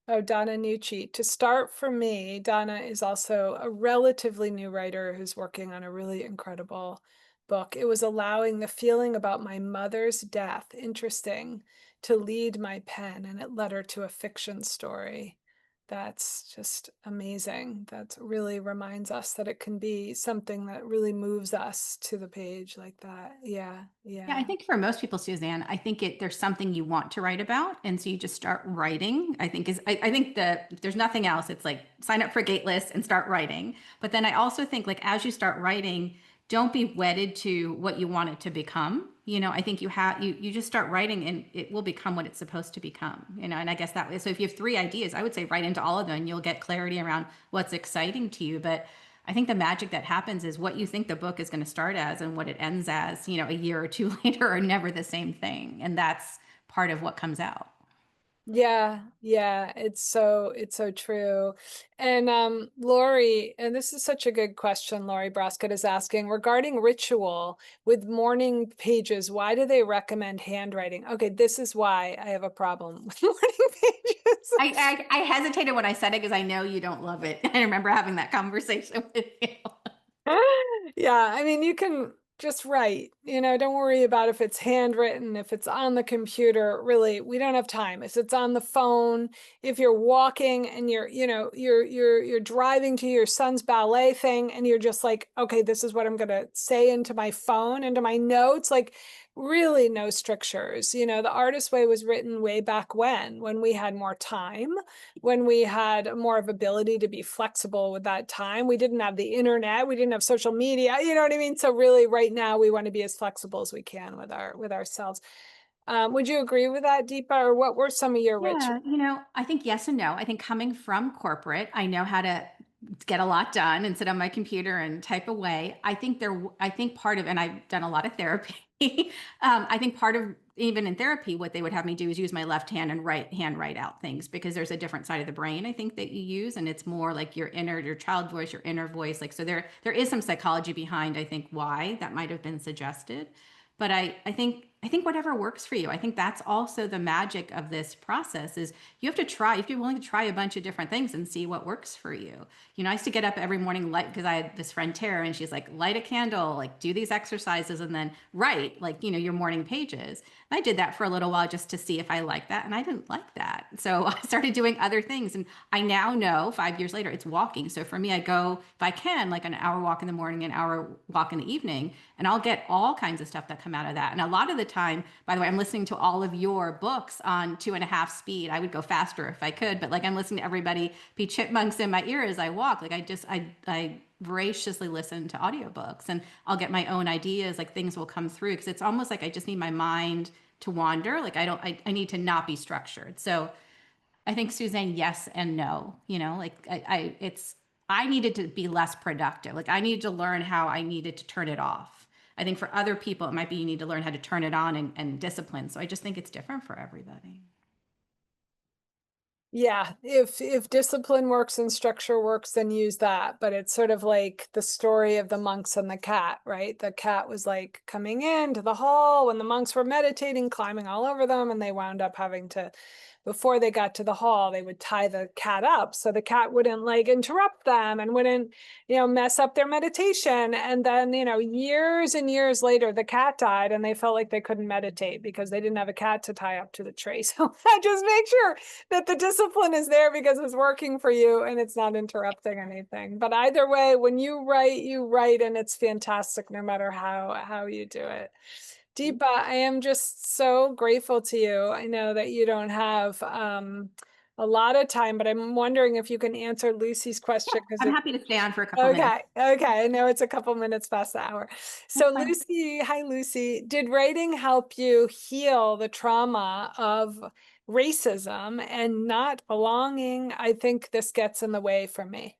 Oh, Donna Nucci. To start for me, Donna is also a relatively new writer who's working on a really incredible book. It was allowing the feeling about my mother's death, interesting, to lead my pen, and it led her to a fiction story. That's just amazing. That really reminds us that it can be something that really moves us to the page like that. Yeah, Yeah, I yeah. think for most people, Suzanne, I think there's something you want to write about, and so you just start writing. I think that if there's nothing else, it's like sign up for Gateless and start writing. But then I also think like as you start writing, don't be wedded to what you want it to become. I think you just start writing and it will become what it's supposed to become. And I guess that way. So if you have three ideas, I would say write into all of them and you'll get clarity around what's exciting to you. But I think the magic that happens is what you think the book is going to start as and what it ends as, a year or two later are never the same thing. And that's part of what comes out. Yeah, yeah, it's so true. And Lori, and this is such a good question, Lori Brasket is asking regarding ritual with morning pages, why do they recommend handwriting? Okay, this is why I have a problem with morning pages. I hesitated when I said it because I know you don't love it. I remember having that conversation with you. Yeah, I mean, you can just write, don't worry about if it's handwritten, if it's on the computer, really, we don't have time. If it's on the phone, if you're walking and you're driving to your son's ballet thing and you're just like, okay, this is what I'm gonna say into my phone, into my notes, like really no strictures. The artist way was written way back when we had more time, when we had more of ability to be flexible with that time. We didn't have the internet, we didn't have social media, you know what I mean? So really right now we want to be as flexible as we can with ourselves. Would you agree with that, Deepa? Or what were some of your rituals? Yeah, I think yes and no. I think coming from corporate, I know how to get a lot done and sit on my computer and type away. I think part of, and I've done a lot of therapy. I think part of even in therapy, what they would have me do is use my left hand and write out things because there's a different side of the brain I think that you use, and it's more like your child voice, your inner voice. Like so, there is some psychology behind I think why that might have been suggested. But I think whatever works for you. I think that's also the magic of this process is you have to try, if you're willing to try a bunch of different things and see what works for you. I used to get up every morning, light, because I had this friend Tara, and she's like, light a candle, like do these exercises and then write like, your morning pages. And I did that for a little while just to see if I liked that. And I didn't like that. So I started doing other things. And I now know 5 years later, it's walking. So for me, I go, if I can, like an hour walk in the morning, an hour walk in the evening, and I'll get all kinds of stuff that come out of that. And a lot of the time, by the way, I'm listening to all of your books on 2.5 speed. I would go faster if I could, but like I'm listening to everybody be chipmunks in my ear as I walk. Like I voraciously listen to audiobooks and I'll get my own ideas, like things will come through because it's almost like I just need my mind to wander. Like I need to not be structured. So I think Suzanne, yes and no, like I needed to be less productive. Like I needed to learn how I needed to turn it off. I think for other people, it might be you need to learn how to turn it on and discipline. So I just think it's different for everybody. Yeah, if discipline works and structure works, then use that. But it's sort of like the story of the monks and the cat, right? The cat was like coming into the hall when the monks were meditating, climbing all over them, and they wound up having to, before they got to the hall, they would tie the cat up so the cat wouldn't like interrupt them and wouldn't, mess up their meditation. And then, years and years later, the cat died and they felt like they couldn't meditate because they didn't have a cat to tie up to the tree. So I just make sure that the discipline is there because it's working for you and it's not interrupting anything. But either way, when you write and it's fantastic no matter how you do it. Deepa, I am just so grateful to you. I know that you don't have a lot of time, but I'm wondering if you can answer Lucy's question because I'm it happy to stay on for a couple minutes. okay, okay. I know it's a couple minutes past the hour. So That's fine. Lucy, hi Lucy. Did writing help you heal the trauma of racism and not belonging? I think this gets in the way for me.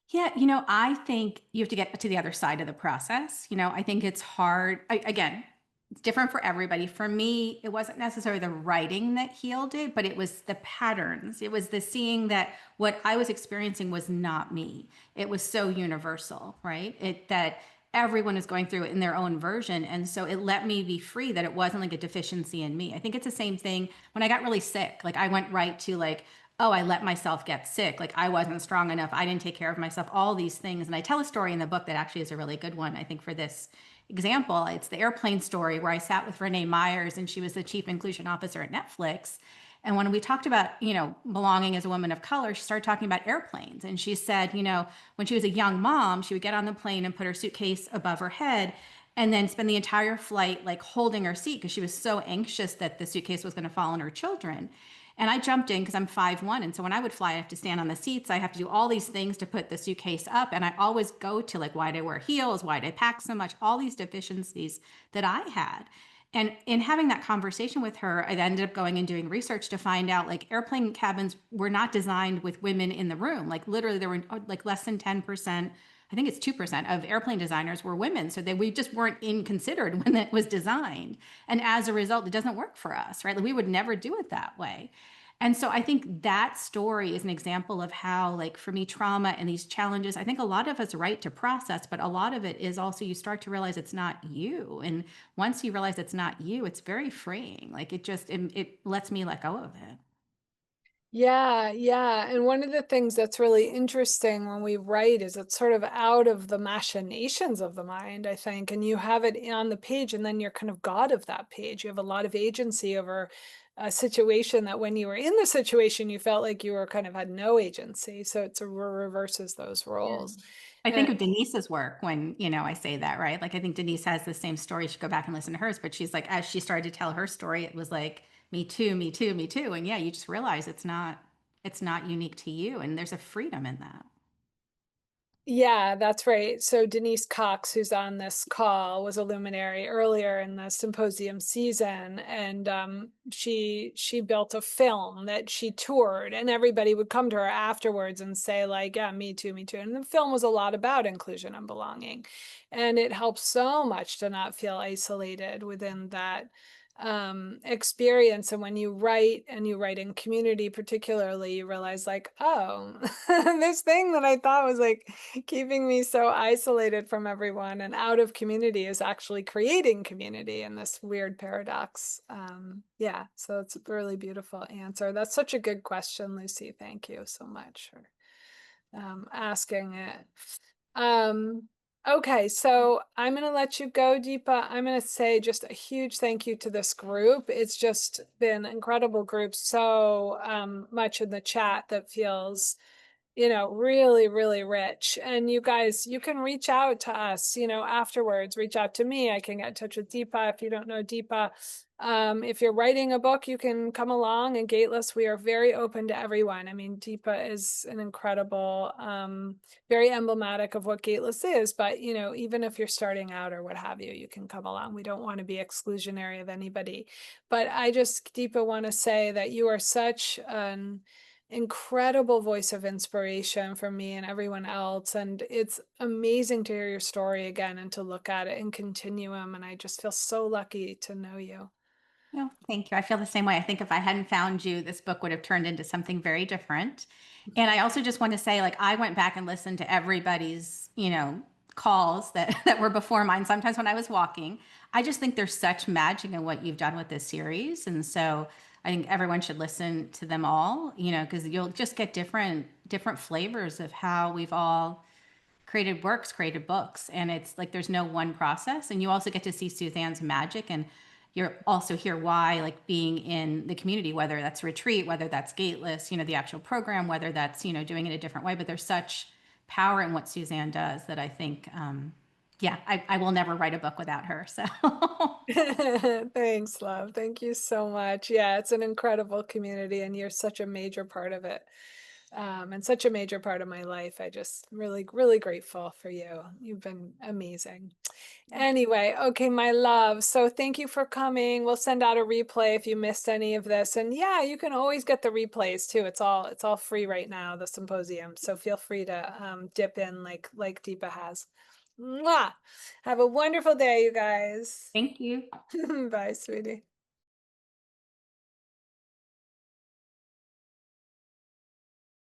Yeah, I think you have to get to the other side of the process. I think it's hard. Again, It's different for everybody. For me, it wasn't necessarily the writing that healed it, but it was the patterns. It was the seeing that what I was experiencing was not me. It was so universal, right? It that everyone is going through it in their own version. And so it let me be free that it wasn't like a deficiency in me. I think it's the same thing when I got really sick. Like I went right to like, oh, I let myself get sick. Like I wasn't strong enough. I didn't take care of myself, all these things. And I tell a story in the book that actually is a really good one, I think, for this example. It's the airplane story where I sat with Renee Myers and she was the chief inclusion officer at Netflix. And when we talked about, belonging as a woman of color, she started talking about airplanes. And she said, when she was a young mom, she would get on the plane and put her suitcase above her head and then spend the entire flight like holding her seat because she was so anxious that the suitcase was going to fall on her children. And I jumped in because I'm 5'1". And so when I would fly, I have to stand on the seats. I have to do all these things to put the suitcase up. And I always go to like, why did I wear heels? Why did I pack so much? All these deficiencies that I had. And in having that conversation with her, I ended up going and doing research to find out like airplane cabins were not designed with women in the room. Like literally there were like less than 10%. I think it's 2% of airplane designers were women. So we just weren't in considered when it was designed. And as a result, it doesn't work for us, right? Like we would never do it that way. And so I think that story is an example of how, like, for me, trauma and these challenges, I think a lot of us write to process, but a lot of it is also you start to realize it's not you. And once you realize it's not you, it's very freeing. Like it lets me let go of it. Yeah, yeah. And one of the things that's really interesting when we write is it's sort of out of the machinations of the mind, I think, and you have it on the page, and then you're kind of God of that page. You have a lot of agency over a situation that when you were in the situation, you felt like you were kind of had no agency. So it's a reverses those Yeah. roles. I think And of Denise's work when, I say that, right? Like I think Denise has the same story. You should go back and listen to hers, but she's like, as she started to tell her story, it was like, me too, me too, me too. And yeah, you just realize it's not unique to you. And there's a freedom in that. yeah, that's right. So Denise Cox, who's on this call, was a luminary earlier in the symposium season, and she built a film that she toured, and everybody would come to her afterwards and say like, "Yeah, me too, me too." And the film was a lot about inclusion and belonging, and it helps so much to not feel isolated within that experience. And when you write and you write in community particularly, you realize like, oh, this thing that I thought was like keeping me so isolated from everyone and out of community is actually creating community in this weird paradox. Yeah, so it's a really beautiful answer. That's such a good question, Lucy. Thank you so much for asking it. Um, okay, so I'm going to let you go, Deepa. I'm going to say just a huge thank you to this group. It's just been incredible group. So much in the chat that feels really, really rich. And you guys, you can reach out to us, afterwards, reach out to me. I can get in touch with Deepa if you don't know Deepa. If you're writing a book, you can come along. And Gateless, we are very open to everyone. I mean, Deepa is an incredible, very emblematic of what Gateless is. But, even if you're starting out or what have you, you can come along. We don't want to be exclusionary of anybody. But I just, Deepa, want to say that you are such an incredible voice of inspiration for me and everyone else. And it's amazing to hear your story again and to look at it in continuum. And I just feel so lucky to know you. No, thank you. I feel the same way. I think if I hadn't found you, this book would have turned into something very different. And I also just want to say, like, I went back and listened to everybody's, calls that that were before mine. Sometimes when I was walking, I just think there's such magic in what you've done with this series, and so I think everyone should listen to them all. Because you'll just get different flavors of how we've all created books, and it's like there's no one process. And you also get to see Suzanne's magic, and you're also hear why, like being in the community, whether that's retreat, whether that's gateless, the actual program, whether that's doing it a different way. But there's such power in what Suzanne does that I think, yeah, I will never write a book without her. So Thanks, love. Thank you so much. Yeah, it's an incredible community, and you're such a major part of it. And such a major part of my life. I just really, really grateful for you. You've been amazing. Anyway, okay, my love. So thank you for coming. We'll send out a replay if you missed any of this. And yeah, you can always get the replays too. It's all free right now, the symposium. So feel free to dip in like Deepa has. Mwah. Have a wonderful day, you guys. Thank you. Bye, sweetie.